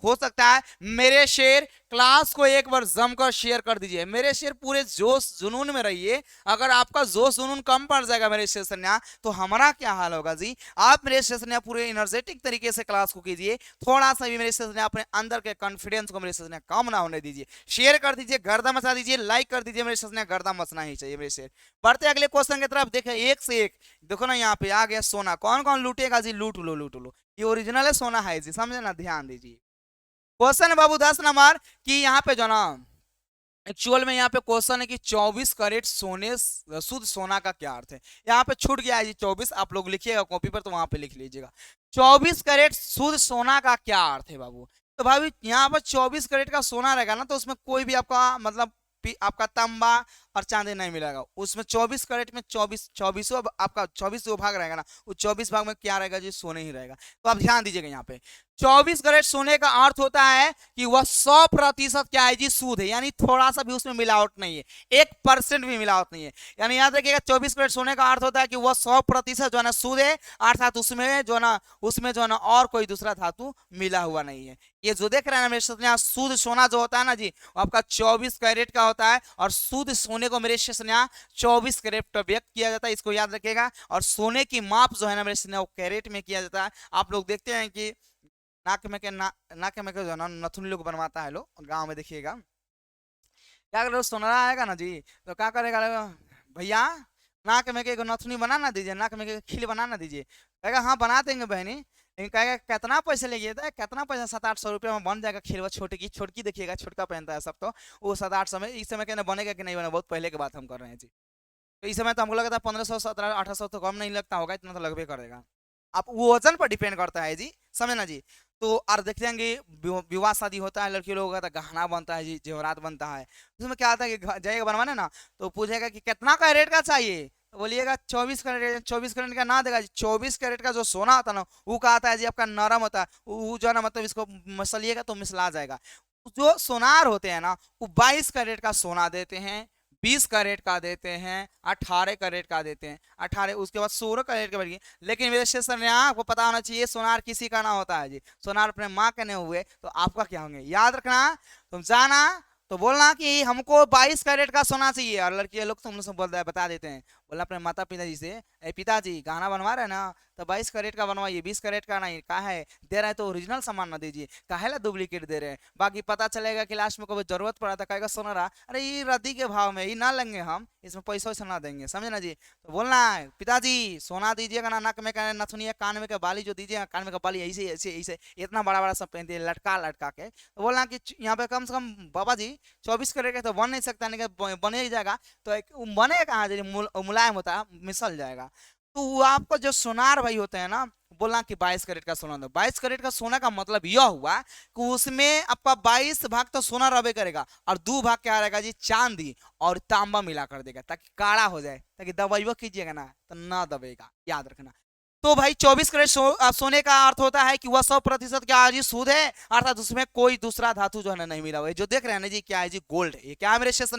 हो सकता है। मेरे शेर क्लास को एक बार जमकर शेयर कर दीजिए। मेरे शेर पूरे जोश जुनून में रहिए। अगर आपका जोश जुनून कम पड़ जाएगा मेरे शेषन्या तो हमारा क्या हाल होगा जी। आप मेरे शेषन्या पूरे एनर्जेटिक तरीके से क्लास को कीजिए, थोड़ा सा भी मेरे शेषन्या अपने अंदर के कॉन्फिडेंस को मेरे शेषन्या कम ना होने दीजिए। शेयर कर दीजिए, गर्दा मचा दीजिए, लाइक कर दीजिए मेरे शेषन्या, गर्दा मचना ही चाहिए मेरे शेर। बढ़ते अगले क्वेश्चन की तरफ, देखें एक से एक। देखो ना यहाँ पे आ गया सोना, कौन कौन लूटेगा जी, लूट लो लूट लो, ये ओरिजिनल है सोना है जी, समझे ना, ध्यान दीजिए। क्वेश्चन है बाबू 10 नंबर कि यहाँ पे जो ना एक्चुअल में यहाँ पे क्वेश्चन है कि 24 कैरेट सोने, शुद्ध सोना का क्या अर्थ है। यहाँ पे छूट गया है जी 24, आप लोग लिखिएगा कॉपी पर तो वहां पे लिख लीजिएगा 24 कैरेट शुद्ध सोना का क्या अर्थ है बाबू। तो भाभी यहाँ पर 24 कैरेट का सोना रहेगा ना तो उसमें कोई भी आपका मतलब आपका तांबा और चांदी नहीं मिलेगा। उसमें 24 कैरेट में 24 आपका 24 जो भाग रहेगा ना, वो 24 भाग में क्या रहेगा जी, सोने ही रहेगा। तो आप ध्यान दीजिएगा यहाँ पे 24 कैरेट सोने का अर्थ होता है कि वह 100% क्या है जी, शुद्ध है, यानी थोड़ा सा भी उसमें मिलावट नहीं है, 1% भी मिलावट नहीं है। यानी याद रखिएगा 24 कैरेट सोने का अर्थ होता है कि वह 100% जो है ना शुद्ध है, अर्थात उसमें जो है ना और कोई दूसरा धातु मिला हुआ नहीं है। ये जो देख रहे हैं मेरे साथ शुद्ध सोना जो होता है ना जी, आपका 24 कैरेट का होता है। और शुद्ध सोने को मेरे शेष 24 कैरेट पर व्यक्त किया जाता है, इसको याद रखिएगा। और सोने की माप जो है ना मेरे शेष वो कैरेट में किया जाता है। आप लोग देखते हैं कि नाक में के जो है ना नथुनी लोग बनवाता है लोग गांव में, देखिएगा क्या करेगा, सोनारा आएगा ना जी तो क्या करेगा, भैया नाक में के नथुनी बना ना दीजिए, नाक में के खील बना ना दीजिए। कहेगा हाँ बना देंगे बहनी, लेकिन कहेगा कितना पैसे लेंगे, कितना पैसा, 700-800 रुपये में बन जाएगा खीलवा। छोटकी देखिएगा, छोटका पहनता है सब, तो वो 700-800 में। इस समय कहना बनेगा कि नहीं बनेगा, बहुत पहले की बात हम कर रहे हैं जी। तो इस समय तो हमको लगता है 1500, 1700-1800 तो कम नहीं लगता होगा, इतना तो लगभग करेगा। आप वो वजन पर डिपेंड करता है जी, समझे ना जी। तो और देखते हैं कि विवाह शादी होता है, लड़की लोगों का तो गहना बनता है जी, जेवरात बनता है। उसमें क्या आता है कि जाएगा बनवाने ना, तो पूछेगा कि कितना कैरेट का चाहिए, तो बोलिएगा 24 कैरेट। 24 कैरेट का ना देगा जी, 24 कैरेट का जो सोना आता है ना, वो का आता है जी आपका नरम होता है, वो जो है ना मतलब इसको मसलिएगा तो मिसला जाएगा। जो सोनार होते हैं ना, वो 22 कैरेट का सोना देते हैं, 20 कैरेट का देते हैं, 18 कैरेट का देते हैं, 18 उसके बाद 16 कैरेट का बढ़। लेकिन मेरे स्टेशन में आपको पता होना चाहिए सोनार किसी का ना होता है जी, सोनार अपने माँ के नहीं हुए तो आपका क्या होंगे, याद रखना। तुम जाना तो बोलना कि हमको 22 कैरेट का सोना चाहिए, और लड़के लोग तुम लोग से बोलता है बता देते हैं, बोला अपने माता पिताजी से, ए पिताजी गहना बनवा रहे हैं ना, तो 22 कैरेट का बनवाइए, 20 कैरेट का नहीं, कहा है दे रहे हैं तो ओरिजिनल सामान ना दीजिए, काहे ला डुप्लीकेट दे रहे हैं। बाकी पता चलेगा कि लास्ट में कभी जरूरत पड़ा था कहेगा सोना रहा, अरे ये रद्दी के भाव में ये ना लेंगे, हम इसमें पैसा वैसा ना देंगे, समझे ना जी। तो बोलना है पिताजी सोना दीजिएगा ना, नक में का नथुनिया, कान में का बाली जो दीजिएगा, कान में का बाली ऐसे ऐसे ऐसे इतना बड़ा बड़ा सब पहनते हैं लटका लटका के। तो बोलना कि यहाँ पे कम से कम बाबा जी 24 कैरेट का तो बन नहीं सकता, नहीं बने ही जाएगा, तो एक बने कहाँ जी, मुलायम होता है, मिसल जाएगा। तो वो आपको जो सोनार भाई होते हैं ना, बोला कि 22 कैरेट का सोना दो। 22 कैरेट का सोना का मतलब यह हुआ कि उसमें आपका 22 भाग तो सोना रहे करेगा, और 2 भाग क्या रहेगा जी, चांदी और तांबा मिला कर देगा, ताकि काड़ा हो जाए, ताकि दबाइवा कीजिएगा ना तो ना दबेगा, याद रखना। तो भाई 24 कैरेट सोने का अर्थ होता है कि वह 100% क्या है जी, शुद्ध है, अर्थात उसमें कोई दूसरा धातु जो है ना नहीं मिला हुआ है। जो देख रहे हैं ना जी क्या है जी, गोल्ड है। ये क्या है मेरे शेष,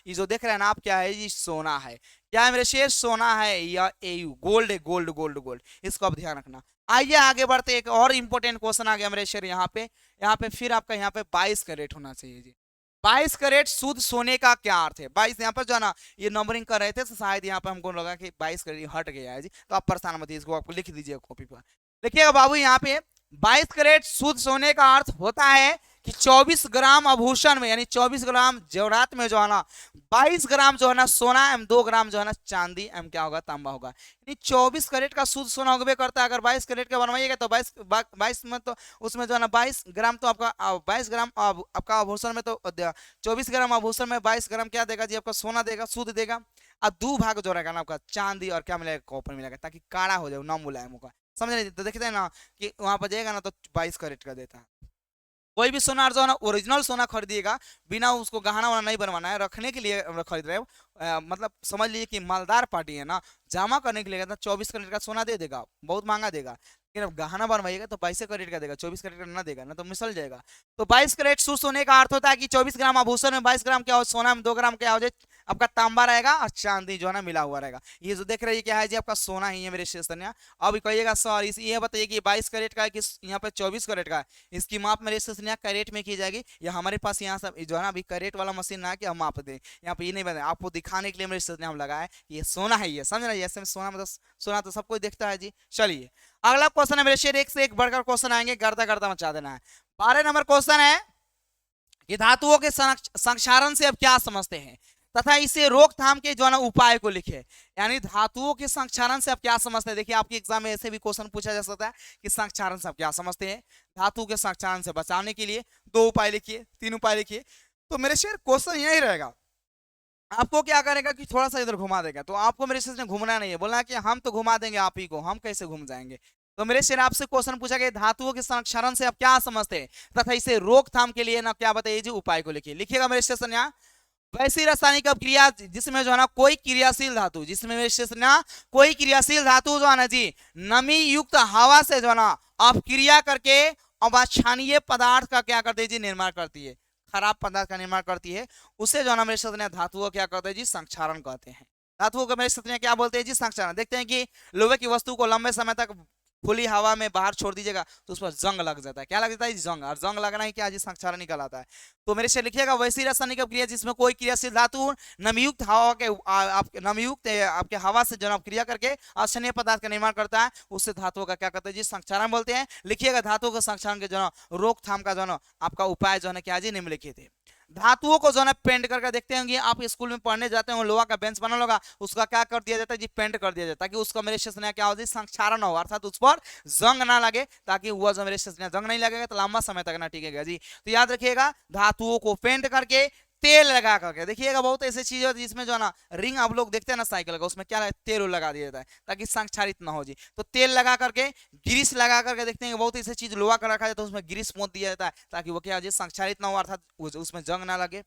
ये जो देख रहे हैं ना आप क्या है जी, सोना है। क्या है मेरे शेष, सोना है, या एयू गोल्ड है, गोल्ड गोल्ड गोल्ड, इसको आप ध्यान रखना। आइए आगे बढ़ते, एक और इंपॉर्टेंट क्वेश्चन आ गया मेरे शेर यहाँ पे फिर आपका यहाँ पे 22 कैरेट होना चाहिए जी। 22 कैरेट शुद्ध सोने का क्या अर्थ है, 22 यहाँ पर जो है ना ये नंबरिंग कर रहे थे तो शायद यहाँ पे हमको लगा कि 22 कैरेट हट गया है जी, तो आप परेशान मत, इसको आपको लिख दीजिए कॉपी पर। देखिएगा बाबू यहाँ पे 22 कैरेट शुद्ध सोने का अर्थ होता है कि 24 ग्राम आभूषण में, यानी 24 ग्राम जेवरात में जो है ना 22 ग्राम जो है ना सोना एवं 2 ग्राम जो है ना चांदी एवं क्या होगा, तांबा होगा। यानी 24 कैरेट का शुद्ध सोना होगे करता है। अगर 22 कैरेट का बनवाइएगा तो 22 में तो उसमें जो है ना 22 ग्राम तो आपका 22 ग्राम आपका आभूषण में तो 24 ग्राम आभूषण में 22 ग्राम क्या देगा जी, आपका सोना देगा, शुद्ध देगा। और 2 भाग जो रहेगा ना आपका चांदी और क्या मिलेगा, कॉपर मिलेगा, ताकि काड़ा हो जाए, ना मुलायम होगा, समझ रहे। तो देखते हैं ना कि वहां पर जाएगा ना तो 22 कैरेट का देता है। कोई भी सोनार जो है ना ओरिजिनल सोना खरीदिएगा, बिना उसको गहना वाना नहीं बनवाना है, रखने के लिए खरीद रहे हो, मतलब समझ लीजिए कि मालदार पार्टी है ना, जमा करने के लिए तो 24 कैरेट का सोना दे देगा, बहुत महंगा देगा। लेकिन अब गहना बनवाइएगा तो 22 कैरेट का देगा, 24 कैरेट का ना देगा ना तो मिसल जाएगा। तो 22 कैरेट शुद्ध सोने का अर्थ होता है कि 24 ग्राम आभूषण में 22 ग्राम क्या हो, सोना में 2 ग्राम क्या हो जाए आपका तांबा रहेगा, और चांदी जो है ना मिला हुआ रहेगा। ये जो देख रहे हैं क्या है जी, आपका सोना ही है मेरे स्टेशन। अब कहिएगा सर ये बताइए कि 22 कैरेट का है कि यहाँ पे 24 कैरेट का है, इसकी माप मेरे स्टेशन कैरेट में की जाएगी, या हमारे पास यहाँ सब जो है ना अभी कैरेट वाला मशीन ना है कि हम माप दें, यहाँ पे ये नहीं बता, आपको दिखाने के लिए मेरे स्टेशन हम लगा है ये सोना है, ये समझ रहे, ऐसे में सोना मतलब सोना तो सब कोई देखता है जी। चलिए अगला क्वेश्चन है मेरे शेर, एक से एक बढ़कर क्वेश्चन आएंगे, गर्दा गर्दा मचा देना है। 12 नंबर क्वेश्चन है कि धातुओं के संक्षारण से अब क्या समझते हैं तथा इसे रोकथाम के जो है ना उपाय को लिखे। यानी धातुओं के संक्षारण से आप क्या समझते हैं। देखिए आपके एग्जाम में ऐसे भी क्वेश्चन पूछा जा सकता है कि संक्षारण से आप क्या समझते हैं। धातु के संक्षारण से बचाने के लिए 2 उपाय लिखिए, 3 उपाय लिखिए। तो मेरे शेर क्वेश्चन यही रहेगा, आपको क्या करेगा कि थोड़ा सा इधर घुमा देगा, तो आपको मेरे शेर में घूमना नहीं है, बोलना कि हम तो घुमा देंगे आप ही को, हम कैसे घूम जाएंगे। तो मेरे शेर आपसे क्वेश्चन पूछा गया धातुओं के संक्षारण से आप क्या समझते हैं तथा इसे रोकथाम के लिए ना क्या बताइए जी उपाय को लिखिए। लिखिएगा मेरे स्टेशन यहाँ, वैसी रासायनिक अभिक्रिया जिसमें जो है ना कोई क्रियाशील धातु, जिसमें मेरे स्टेशन ना कोई क्रियाशील धातु जो है ना जी नमी युक्त हवा से जो है ना अपक्रिया करके अवांछनीय पदार्थ का क्या करती है जी निर्माण करती है, खराब पदार्थ का निर्माण करती है, उसे जो है ना मेरे स्टेशन धातुओं क्या कहते हैं जी संक्षारण कहते हैं। धातुओं को मेरे स्टेशन क्या बोलते हैं जी संक्षारण। देखते हैं कि लोहे की वस्तु को लंबे समय तक खुली हवा में बाहर छोड़ दीजिएगा तो उस पर जंग लग जाता है, क्या लग जाता है जंग, और जंग लगना ही क्या जी संक्षारण निकल आता है। तो मेरे से लिखिएगा वैसी रासायनिक क्रिया जिसमें कोई क्रियाशील धातु नमयुक्त हवा के आपके नमयुक्त आपके हवा से जो क्रिया करके अक्षणीय पदार्थ का निर्माण करता है, उससे धातुओं का क्या कहते हैं जी संक्षारण बोलते हैं। लिखिएगा धातुओं का संक्षारण के जो रोकथाम का जो आपका उपाय जो है क्या जी निम्नलिखित है। धातुओं को जो है पेंट करके देखते होंगे आप स्कूल में पढ़ने जाते हैं, लोहा का बेंच बना होगा, उसका क्या कर दिया जाता है जी पेंट कर दिया जाता है, ताकि उसका मेरे स्टेशन क्या हो जाए संक्षारण हो, अर्थात उस पर जंग ना लगे, ताकि वह जो मेरे स्टेशन जंग नहीं लगेगा तो लंबा समय तक ना टिकेगा जी। तो याद रखिएगा धातुओं को पेंट करके तेल लगा करके, देखिएगा बहुत ऐसी चीज होती है जिसमें जो है ना रिंग आप लोग देखते हैं ना साइकिल का, उसमें क्या है तेल लगा दिया जाता है ताकि संक्षारित ना हो जी। तो तेल लगा करके, ग्रीस लगा करके, देखते हैं बहुत ऐसी चीज लोहा का रखा जाता है, उसमें ग्रीस पोत दिया जाता है ताकि वो क्या हो जी संक्षारित ना हो, अर्थात उसमें जंग ना लगे।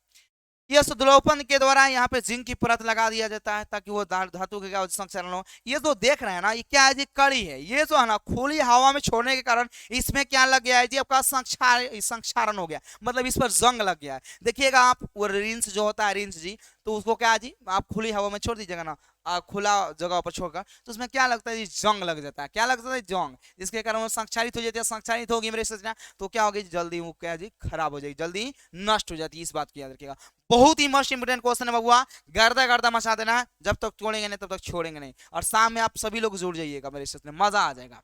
ये शुद्रोपण के द्वारा यहाँ पे जिंक की परत लगा दिया जाता है ताकि वो धातु के क्या संक्षारण हो। ये जो देख रहे हैं ना, ये क्या है जी कड़ी है, ये जो है ना खुली हवा में छोड़ने के कारण इसमें क्या लग गया है जी आपका संक्षारण हो गया, मतलब इस पर जंग लग गया है। देखिएगा आप वो रिंच जो होता है रिंच जी, तो उसको क्या है जी आप खुली हवा में छोड़ दीजिएगा ना, खुला जगह पर छोड़कर, तो उसमें क्या लगता है जी जंग लग जाता है। क्या लगता है जंग, जिसके कारण वो संक्षारित हो जाती है। संक्षारित होगी मेरे सोचना तो क्या होगी जल्दी वो क्या जी खराब हो जाएगी, जल्दी नष्ट हो जाती है। इस बात की याद रखिएगा, बहुत ही मोस्ट इंपोर्टेंट क्वेश्चन है बबुआ, गर्दा गर्दा मचा देना है, जब तक छोड़ेंगे नहीं तब तक छोड़ेंगे नहीं। और शाम में आप सभी लोग जुड़ जाइएगा मेरे साथ, मजा आ जाएगा।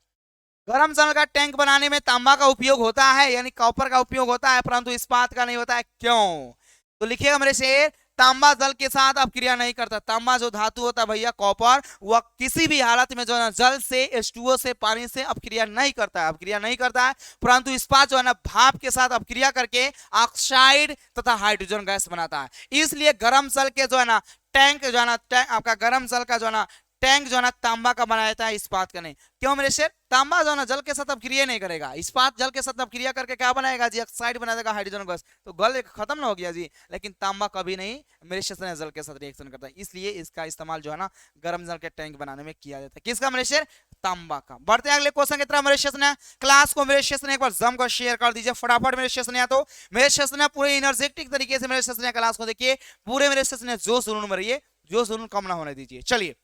गर्म जल का टैंक बनाने में तांबा का उपयोग होता है, यानी कॉपर का उपयोग होता है, परंतु इस्पात का नहीं होता है, क्यों? तो लिखिएगा मेरे शेर, तांबा जल के साथ अब क्रिया नहीं करता। तांबा जो धातु होता है भैया कॉपर, वह किसी भी हालत में जो है ना जल से H2O से पानी से अब क्रिया नहीं करता है, अब क्रिया नहीं करता है। परंतु इस्पात जो है ना भाप के साथ अब क्रिया करके ऑक्साइड तथा हाइड्रोजन गैस बनाता है। इसलिए गर्म जल के जो है ना टैंक जो है ना आपका गर्म जल का जो है ना टैंक जो है ना तांबा का बनाया जाता है, इस्पात का नहीं। क्यों मेरे शेर? तांबा जो है ना जल के साथ अब क्रिया नहीं करेगा, इस्पात जल के साथ अब क्रिया करके क्या बनाएगा जी ऑक्साइड बना देगा, हाइड्रोजन गैस, तो गल खत्म ना हो गया जी। लेकिन तांबा कभी नहीं मेरे शेर जल के साथ रिएक्शन करता है, इसलिए इसका इस्तेमाल जो है ना गर्म जल के टैंक बनाने में किया जाता है। किसका मेरे शेर? तांबा का। बढ़ते हैं अगले क्वेश्चन की तरफ मेरे शेर ने। क्लास को मेरे शेर ने एक बार जम कर शेयर कर दीजिए फटाफट मेरे शेर ने, तो मेरे शेर ने पूरे एनर्जेटिक तरीके से मेरे शेर ने क्लास को देखिए, पूरे मेरे शेर ने जोश जुनून में रहिए, जोश जुनून कम ना होने दीजिए। चलिए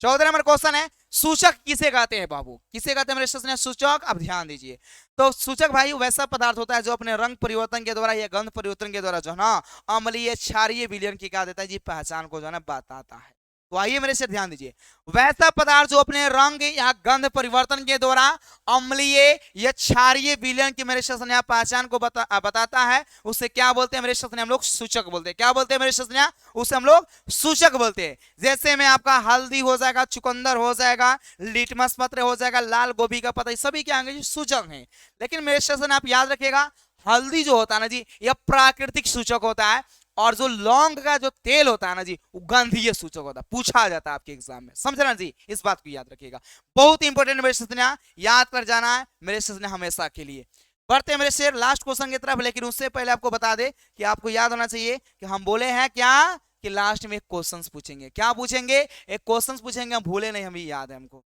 14 नंबर क्वेश्चन है, सूचक किसे कहते हैं बाबू? किसे कहते हैं मेरे शेष ने? सूचक। अब ध्यान दीजिए, तो सूचक भाई वैसा पदार्थ होता है जो अपने रंग परिवर्तन के द्वारा या गंध परिवर्तन के द्वारा जो है ना अम्लीय क्षारीय विलयन की क्या देता है जी पहचान को जो है ना बताता है। तो आइए मेरे से ध्यान दीजिए, वैसा पदार्थ जो अपने रंग या गंध परिवर्तन के द्वारा अम्लीय या क्षारीय विलयन की मेरे शासन पहचान को बताता है, उसे क्या बोलते हैं मेरे शासन? हम लोग सूचक बोलते हैं। क्या बोलते हैं मेरे शासन? उसे हम लोग सूचक बोलते हैं। जैसे में आपका हल्दी हो जाएगा, चुकंदर हो जाएगा, लिटमस पत्र हो जाएगा, लाल गोभी का पता, सभी क्या होंगे सूचक हैं। लेकिन मेरे शासन आप याद रखिएगा, हल्दी जो होता है ना जी यह प्राकृतिक सूचक होता है, और जो लौंग का जो तेल होता है ना जी वो गंधीय सूचक होता है। पूछा जाता है आपके एग्जाम में, समझना जी, इस बात को याद रखिएगा, बहुत इंपॉर्टेंट मेरे से याद कर जाना है मेरे से हमेशा के लिए। बढ़ते हैं मेरे शेर लास्ट क्वेश्चन की तरफ, लेकिन उससे पहले आपको बता दे कि आपको याद होना चाहिए कि हम बोले हैं क्या कि लास्ट में एक क्वेश्चन पूछेंगे। क्या पूछेंगे? एक क्वेश्चन पूछेंगे, हम भूले नहीं, हमें याद है हमको।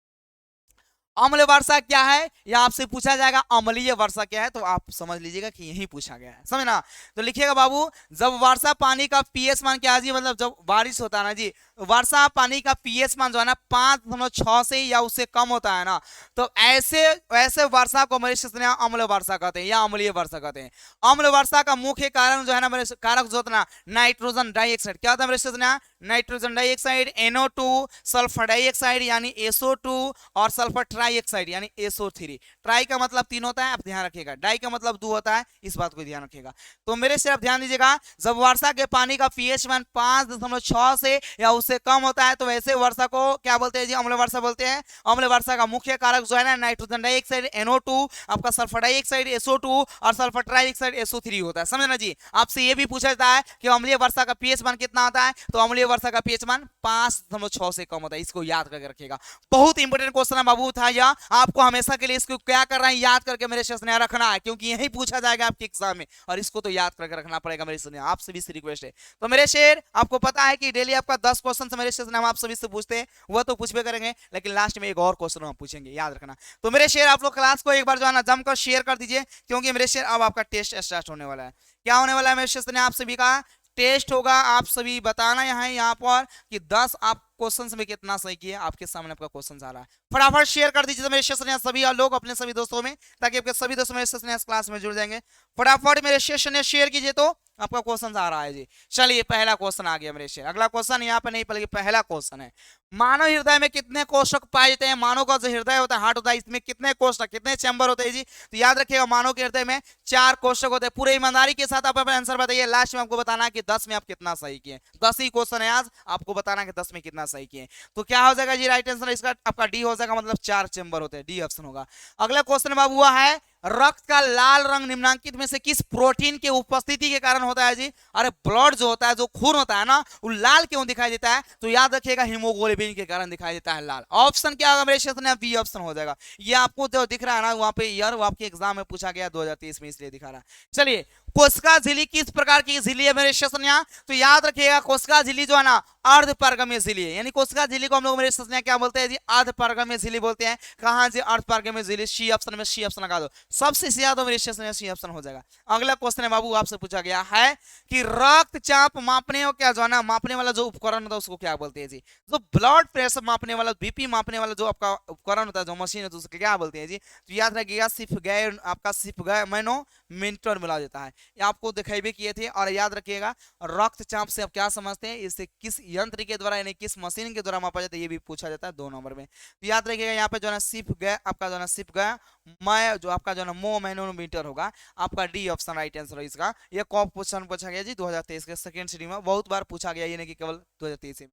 अम्ल वर्षा क्या है या आपसे पूछा जाएगा अम्लीय वर्षा क्या है, तो आप समझ लीजिएगा कि यही पूछा गया है, समझना। तो लिखिएगा बाबू, जब वर्षा पानी का पीएच मान क्या है जी, मतलब जब बारिश होता है ना जी, वर्षा पानी का पीएच मान जो है ना 5.6 से या उससे कम होता है ना, तो ऐसे वर्षा को मेरे अम्ल वर्षा कहते हैं या अम्लीय वर्षा कहते हैं। अम्ल वर्षा का मुख्य कारण जो है ना मेरे कारक जो होता है नाइट्रोजन डाइऑक्साइड, क्या होता है मेरे nitrogen dioxide, NO2, sulphur dioxide यानी SO2 और सल्फर ट्राइऑक्साइड यानी SO3। ट्राई का मतलब 3 होता है, आप ध्यान रखिएगा, डाई का मतलब 2 होता है, इस बात को ध्यान रखिएगा। तो मेरे से आप ध्यान दीजिएगा, जब वर्षा के पानी का पीएच मान 5.6 से या उससे कम होता है तो वैसे वर्षा को क्या बोलते हैं जी? अम्ल वर्षा बोलते हैं। अम्ल वर्षा का मुख्य कारक जो है ना नाइट्रोजन डाइऑक्साइड NO2, आपका सल्फर डाइऑक्साइड SO2 और सल्फर ट्राइऑक्साइड SO3 होता है, समझना जी। आपसे ये भी पूछा जाता है कि अम्लीय वर्षा का पीएच मान कितना होता है, तो अम्लीय वर्षा का पीएच मान 5.6 से कम होता है, इसको याद करके रखिएगा। बहुत इंपॉर्टेंट क्वेश्चन है बाबू था, या आपको हमेशा के लिए इसको क्या करना है, याद करके मेरे से रखना है, क्योंकि यही पूछा जाएगा आपके एग्जाम में, और इसको तो याद करके रखना पड़ेगा मेरे से, आपसे भी रिक्वेस्ट है। तो मेरे शेर आपको पता है कि डेली आपका 10 क्वेश्चन मेरे से हम आप सभी से पूछते हैं, वह तो पूछबे करेंगे, लेकिन लास्ट में एक और क्वेश्चन हम पूछेंगे, याद रखना। तो मेरे शेर आप लोग क्लास को एक बार जो है ना जमकर शेयर कर दीजिए, क्योंकि मेरे शेर अब आपका टेस्ट स्टार्ट होने वाला है। क्या होने वाला है मेरे शेर ने? आप सभी का टेस्ट होगा। आप सभी बताना यहाँ पर कि 10 आप क्वेश्चन में कितना सही किए। आपके सामने आपका क्वेश्चन आ रहा है, फटाफट शेयर कर दीजिए मेरे सेशन सभी लोग अपने सभी दोस्तों में, ताकि आपके सभी दोस्त मेरे सेशन क्लास में जुड़ जाएंगे। फटाफट मेरे सेशन शेयर कीजिए, तो आपका क्वेश्चन आ रहा है जी। चलिए पहला क्वेश्चन आ गया मेरे शेयर। अगला क्वेश्चन यहाँ पे नहीं, बल्कि पहला क्वेश्चन है, मानव हृदय में कितने कोष्ठक पाए जाते हैं? मानव का जो हृदय होता है, हार्ट होता है, इसमें कितने कोष्ठक, कितने चैम्बर होते हैं जी? तो याद रखिएगा, मानव के हृदय में 4 कोष्ठक होते हैं। पूरे ईमानदारी के साथ आप अपना आंसर बताइए, लास्ट में आपको बताना है कि 10 में आप कितना सही किए। 10 ही क्वेश्चन है आज, आपको बताना है कि 10 में कितना सही किए। तो क्या हो जाएगा जी राइट आंसर इसका? आपका डी हो जाएगा, मतलब 4 चैम्बर होते हैं, डी ऑप्शन होगा। अगला क्वेश्चन बाबू हुआ है, रक्त का लाल रंग निम्नांकित में से किस प्रोटीन के उपस्थिति के कारण होता है जी? अरे ब्लड जो होता है, जो खून होता है ना, वो लाल क्यों दिखाई देता है? तो याद रखिएगा हीमोग्लोबिन के कारण दिखाई देता है लाल। ऑप्शन क्या होगा मेरे क्षेत्र में? बी ऑप्शन हो जाएगा। ये आपको जो दिख रहा है ना वहां पे ईयर, वो आपके एग्जाम में पूछा गया 2023 में, इसलिए दिखा रहा है। चलिए, कोशिका झिल्ली किस प्रकार की झिल्ली है मेरे सेशन? यहाँ तो याद रखिएगा कोशिका झिल्ली जो है ना अर्धपारगम्य झिल्ली है, यानी कोशिका झिल्ली को हम लोग मेरे सेशन क्या बोलते हैं जी? अर्धपारगम्य झिल्ली बोलते हैं। कहां जी अर्धपारगम्य झिल्ली? सी ऑप्शन में सी ऑप्शन लगा दो, सबसे ज्यादा मेरे सेशन में सी ऑप्शन हो जाएगा। अगला क्वेश्चन है बाबू, आपसे पूछा गया है कि रक्तचाप मापने क्या जो है ना मापने वाला जो उपकरण होता है उसको क्या बोलते हैं जी? जो ब्लड प्रेशर मापने वाला, बीपी मापने वाला जो आपका उपकरण होता है, जो मशीन होता है, उसको क्या बोलते हैं जी? तो याद रखिएगा सिफगैर, आपका सिफगैर मैनोमीटर मिला देता है, ये आपको दिखाई भी किए थे। और याद रखिएगा रक्तचाप से आप क्या समझते हैं, इसे किस यंत्र के द्वारा यानी किस मशीन के द्वारा मापा जाता है, ये भी पूछा जाता है 2 नंबर में। तो याद रखिएगा यहाँ पे जो है सिफगैर, आपका जो है सिफगैर मैं जो आपका जो है मो मैनोमीटर होगा, आपका डी ऑप्शन राइट आंसर है इसका। ये कब क्वेश्चन पूछा गया जी? 2023 के सेकंड सीरीज में बहुत बार पूछा गया, ये नहीं कि केवल 2023 में।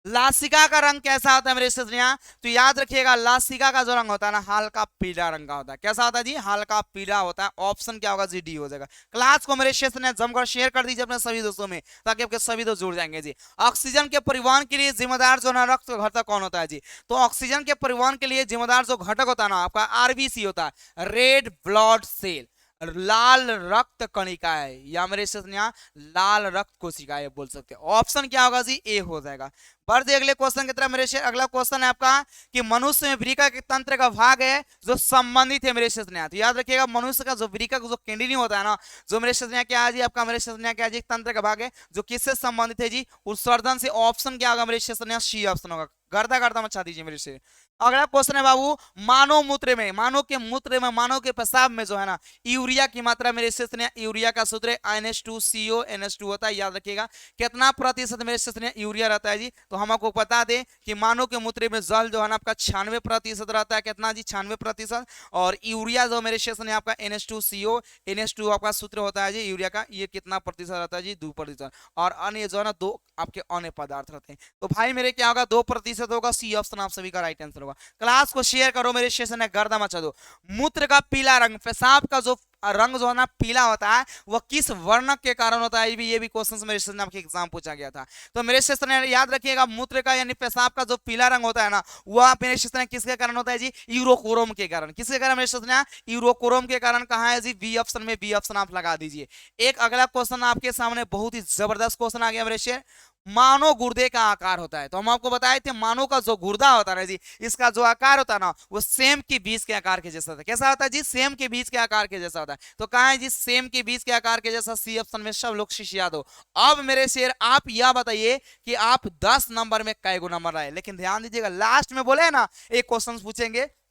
लासिका का रंग कैसा होता है मेरे स्त्रियां? तो याद रखिएगा लासिका का जो रंग होता है ना हल्का पीला रंग का होता है। कैसा होता है जी? हल्का पीला होता है। ऑप्शन क्या होगा जी? डी हो जाएगा। क्लास को मेरे क्षेत्र ने जमकर शेयर कर दीजिए अपने सभी दोस्तों में, ताकि आपके सभी दोस्त जुड़ जाएंगे जी। ऑक्सीजन के परिवहन के लिए जिम्मेदार जो ना रक्त घटक कौन होता है जी? तो ऑक्सीजन के परिवहन के लिए जिम्मेदार जो घटक होता है ना आपका आरबीसी होता है, रेड ब्लड सेल, लाल रक्त कणिकाएं, या मेरे यहाँ लाल रक्त कोशिकाएं बोल सकते हैं। ऑप्शन क्या होगा जी? ए हो जाएगा। बढ़ अगले क्वेश्चन की तरफ मेरे से। अगला क्वेश्चन है आपका कि मनुष्य में वृक्क के तंत्र का भाग है जो संबंधित है मेरे से। तो याद रखिएगा मनुष्य का जो वृक्क जो किडनी होता है ना, जो मेरे से क्या है जी? आपका मेरे से क्या है जी? तंत्र का भाग है जो किससे संबंधित है जी? उत्सर्जन से। ऑप्शन क्या होगा मेरे से? सी ऑप्शन होगा। गर्दा गर्दा मचा दीजिए मेरे से। अगला क्वेश्चन है बाबू, मानव मूत्र में, मानव के मूत्र में, मानव के पेशाब में जो है ना यूरिया की मात्रा मेरे से यूरिया का सूत्र है NH2CO NH2 होता है। याद रखिएगा कितना प्रतिशत मेरे से यूरिया रहता है जी? तो हम आपको बता दें कि मानव के मूत्र में जल जो है ना आपका 96% रहता है। कितना जी? 96%। और यूरिया जो मेरे से आपका NH2CO NH2 आपका सूत्र होता है जी यूरिया का, ये कितना प्रतिशत रहता है जी? 2%। और अन्य जो है ना 2 आपके अन्य पदार्थ रहते हैं। तो भाई मेरे क्या होगा? 2% होगा। सी ऑप्शन आप सभी का राइट आंसर होगा। क्लास को शेयर करो मेरे सेशन में, गर्दा मचा दो। मूत्र का पीला रंग, पेशाब का जो रंग जो है ना पीला होता है, वह किस वर्णक के कारण होता है? ये भी क्वेश्चन मेरे सेशन में आपके एग्जाम पूछा गया था। तो मेरे सेशन में याद रखिएगा मूत्र का यानी पेशाब का जो पीला रंग होता है ना, वह मेरे सेशन में किसके कारण होता है जी? यूरोक्रोम के कारण। किसके कारण मेरे सेशन में? यूरोक्रोम के कारण। कहां है जी? बी ऑप्शन में। बी ऑप्शन आप लगा दीजिए। एक अगला क्वेश्चन आपके सामने बहुत ही जबरदस्त क्वेश्चन आ गया मेरे से। मानव गुर्दे का आकार होता है, तो हम आपको बताए थे मानव का जो गुर्दा होता है जी, इसका जो आकार होता है ना वो सेम के बीज के आकार के जैसा होता है। कैसा होता है जी? सेम के बीज के आकार के जैसा होता है। तो कहा है जी? सेम के बीज के आकार के जैसा। सी ऑप्शन में सब लोग शिष्या दो। अब मेरे शेर आप यह बताइए कि आप 10 नंबर में कै गो नंबर आए, लेकिन ध्यान दीजिएगा लास्ट में बोले ना एक क्वेश्चन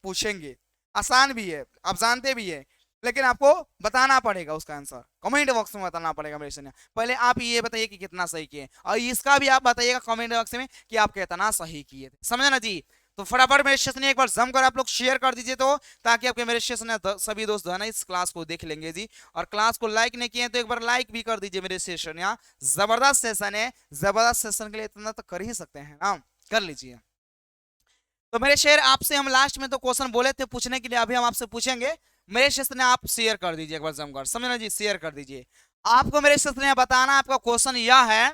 पूछेंगे आसान भी है, आप जानते भी है, लेकिन आपको बताना पड़ेगा उसका आंसर, कमेंट बॉक्स में बताना पड़ेगा मेरे से। पहले आप ये बताइए कि कितना सही किए, और इसका भी आप बताइएगा कमेंट बॉक्स में कि आप कितना सही किए थे। समझे ना जी? तो फटाफट मेरे सेशन एक बार जमकर आप लोग शेयर कर दीजिए, तो ताकि आपके मेरे सेशन सभी दोस्त जो है ना इस क्लास को देख लेंगे जी। और क्लास को लाइक नहीं किए तो एक बार लाइक भी कर दीजिए मेरे सेशन। यहाँ जबरदस्त सेशन है, जबरदस्त सेशन के लिए इतना तो कर ही सकते हैं ना, कर लीजिए। तो मेरे शेर आपसे हम लास्ट में तो क्वेश्चन बोले थे पूछने के लिए, अभी हम आपसे पूछेंगे। मेरे सेशन आप शेयर कर दीजिए एक बार जमकर, समझ ना जी? शेयर कर दीजिए। आपको मेरे सेशन बताना, आपका क्वेश्चन यह है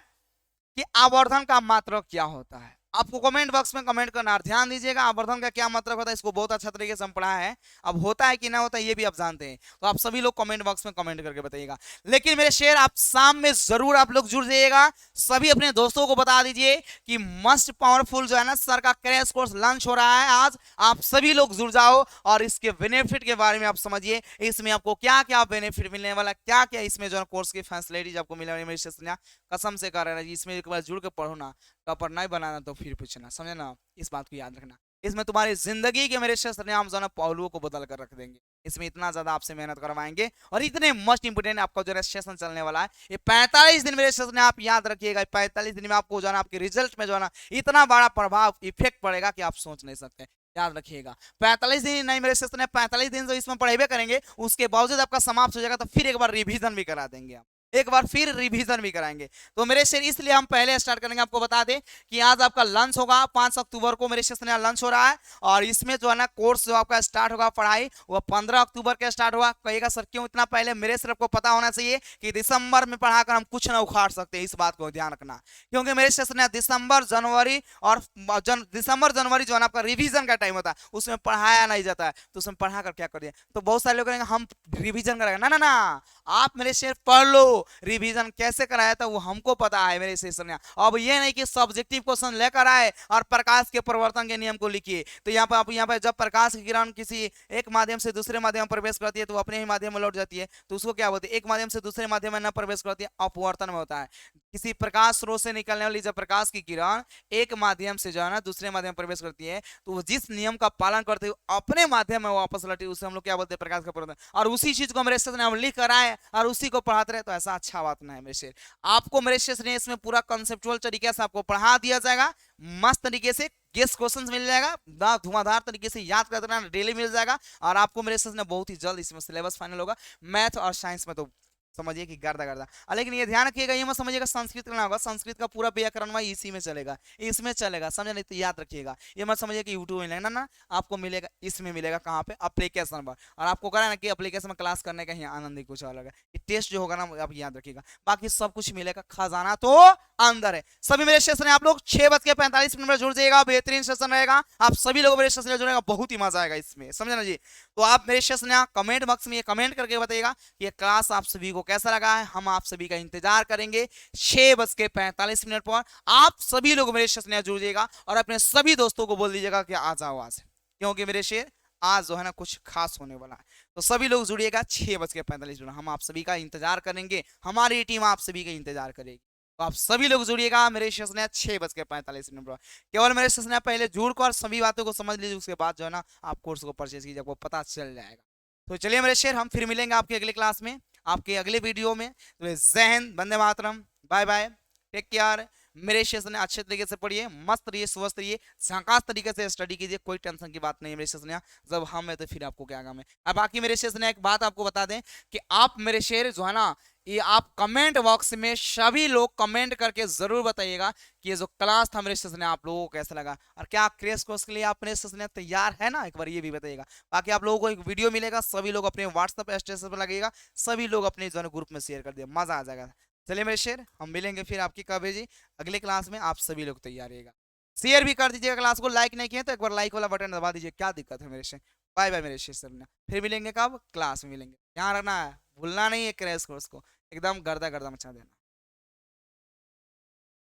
कि आवर्धन का मात्रक क्या होता है। आपको कमेंट बॉक्स में कमेंट करना। ध्यान दीजिएगा आवर्धन का क्या मात्रक होता है, इसको बहुत अच्छा तरीके से हम पढ़ा है। अब होता है कि ना होता है ये भी आप जानते हैं, तो आप सभी लोग कमेंट बॉक्स में कमेंट करके बताइएगा। लेकिन मेरे शेर आप शाम में जरूर आप लोग जुड़ जाइएगा, सभी अपने दोस्तों को बता दीजिए कि मस्ट पावरफुल जो है ना सर का क्रैश कोर्स लॉन्च हो रहा है आज। आप सभी लोग जुड़ जाओ और इसके बेनिफिट के बारे में आप समझिए, इसमें आपको क्या क्या बेनिफिट मिलने वाला, क्या क्या इसमें जो है कोर्स की फैसिलिटीज आपको मिलने वाली। मेरे कसम से कह रहे हैं जी, इसमें एक बार जुड़ के पढ़ो ना, टॉपर नहीं बनाना तो फिर पूछना, समझे ना? इस बात को याद रखना। इसमें तुम्हारी जिंदगी के मेरे हम जो है पहलुओं को बदल कर रख देंगे। इसमें इतना ज्यादा आपसे मेहनत करवाएंगे, और इतने मस्ट इंपोर्टेंट आपका जो सेशन चलने वाला है ये 45 दिन मेरे सेशन आप याद रखिएगा। 45 दिन में आपको जो है आपके रिजल्ट में जो है ना इतना बड़ा प्रभाव इफेक्ट पड़ेगा कि आप सोच नहीं सकते। याद रखिएगा 45 दिन नहीं मेरे सेशन है, 45 दिन जो इसमें पढ़ेबे करेंगे उसके बावजूद आपका समाप्त हो जाएगा, तो फिर एक बार रिवीजन भी करा देंगे आप। एक बार फिर रिवीजन भी कराएंगे। तो मेरे शेर इसलिए हम पहले स्टार्ट करेंगे, आपको बता दें कि आज आपका लंच होगा 5 अक्टूबर को मेरे सेशन लंच हो रहा है, और इसमें जो है ना कोर्स जो आपका स्टार्ट होगा पढ़ाई वो 15 अक्टूबर के स्टार्ट होगा। कहिएगा सर क्यों इतना पहले? मेरे सिर्फ को पता होना चाहिए कि दिसंबर में पढ़ाकर हम कुछ ना उखाड़ सकते हैं, इस बात को ध्यान रखना। क्योंकि मेरे सेशन दिसंबर जनवरी और दिसंबर जनवरी जो है ना आपका रिवीजन का टाइम होता है, उसमें पढ़ाया नहीं जाता है, तो उसमें पढ़ा कर क्या कर दिया। तो बहुत सारे लोग कहेंगे हम रिवीजन करेंगे, ना ना ना, आप मेरे शेर पढ़ लो, रिवीजन कैसे कराया था वो हमको पता है मेरे सेशन में। अब ये नहीं कि सब्जेक्टिव क्वेश्चन लेकर आए और प्रकाश के परिवर्तन के नियम को लिखिए। तो यहाँ पर आप यहाँ पर जब प्रकाश की किरण किसी एक माध्यम से दूसरे माध्यम में प्रवेश करती है तो अपने ही माध्यम में लौट जाती है, तो उसको क्या बोलते हैं? एक माध्यम से दूसरे माध्यम में न प्रवेश करती है, अपवर्तन में होता है। किसी प्रकाश स्रोत से निकलने वाली जब प्रकाश की किरण एक माध्यम से जो है ना दूसरे माध्यम में प्रवेश करती है, तो वो जिस नियम का पालन करते हुए अपने माध्यम में वापस लौटी, उसे हम लोग क्या बोलते हैं? प्रकाश का परिवर्तन। और उसी चीज को मेरे सेशन में हम लिख कर आए और उसी को पढ़ाते रहे, तो ऐसा अच्छा बात ना है मेरे शेर। आपको मेरे सेशन में इसमें पूरा कंसेप्चुअल तरीके से आपको पढ़ा दिया जाएगा, मस्त तरीके से गेस क्वेश्चंस मिल जाएगा, धुआंधार तरीके से याद करते रहना, डेली मिल जाएगा। और आपको मेरे सेशन में बहुत ही जल्द इसमें सिलेबस फाइनल होगा। मैथ और साइंस में तो समझिए कि गर्दा गर्दा। लेकिन ये ध्यान रखिएगा, ये मत समझिएगा संस्कृत करना होगा, संस्कृत का पूरा व्याकरण इसी में चलेगा, इसमें चलेगा, समझे? नहीं तो याद रखिएगा, ये मत समझिए कि यूट्यूब में मिलेगा, ना आपको मिलेगा इसमें मिलेगा। कहाँ पे? एप्लीकेशन पर। और आपको करा ना कि एप्लीकेशन में क्लास करने का ही आनंद ही कुछ अलग है। टेस्ट जो होगा ना आप याद रखिएगा, बाकी सब कुछ मिलेगा, खजाना तो अंदर है। सभी मेरे सेशन है, आप लोग 6:45 में जुड़ जाइएगा, बेहतरीन सेशन रहेगा। आप सभी लोग मेरे सेशन में जुड़ेगा, बहुत ही मजा आएगा इसमें, समझे ना जी? तो आप मेरे सेशन कमेंट बॉक्स में ये कमेंट करके बताइएगा कि ये क्लास आप सभी को कैसा लगा है। हम आप सभी का इंतजार करेंगे 6:45 पर। आप सभी लोग मेरे सेशन में जुड़िएगा और अपने सभी दोस्तों को बोल दीजिएगा कि आ जाओ आज, क्योंकि मेरे शेर आज जो है ना कुछ खास होने वाला है। तो सभी लोग जुड़िएगा 6:45। हम आप सभी का इंतजार करेंगे, हमारी टीम आप सभी का इंतजार करेगी। तो आप सभी लोग जुड़िएगा मेरे सेशन है 6:45 पर। केवल मेरे सेशन पहले जुड़ कर सभी बातों को समझ लीजिए, उसके बाद जो है ना आप कोर्स को परचेज कीजिए, आपको पता चल जाएगा। तो चलिए मेरे शेर, हम फिर मिलेंगे आपके अगले क्लास में, आपके अगले वीडियो में। तो जय Hind, Vande Mataram, bye bye, take care. मेरे सेशन अच्छे तरीके से पढ़िए, मस्त रहिए, स्वस्थ रहिए, झकास तरीके से स्टडी कीजिए, कोई टेंशन की बात नहीं है मेरे सेशन। जब हम है तो फिर आपको क्या काम है। अब बाकी मेरे सेशन एक बात आपको बता दें कि आप मेरे शेर जो है ना, ये आप कमेंट बॉक्स में सभी लोग कमेंट करके जरूर बताइएगा कि ये जो क्लास था मेरे सेशन आप लोगों को कैसा लगा, और क्या क्रैश कोर्स के लिए आप मेरे सेशन तैयार है ना, एक बार ये भी बताइएगा। बाकी आप लोगों को एक वीडियो मिलेगा, सभी लोग अपने व्हाट्सएप स्टेटस पर लगेगा, सभी लोग अपने जो ग्रुप में शेयर कर दिए, मजा आ जाएगा। चलिए मेरे शेर, हम मिलेंगे फिर आपकी कभी जी अगले क्लास में। आप सभी लोग तैयार रहिएगा, शेयर भी कर दीजिएगा। क्लास को लाइक नहीं किया तो एक बार लाइक वाला बटन दबा दीजिए, क्या दिक्कत है मेरे से। बाय बाय मेरे शेर, फिर मिलेंगे कब? क्लास में मिलेंगे। ध्यान रखना है, भूलना नहीं है क्रैश कोर्स को, एकदम गर्दा गर्दा मचा देना।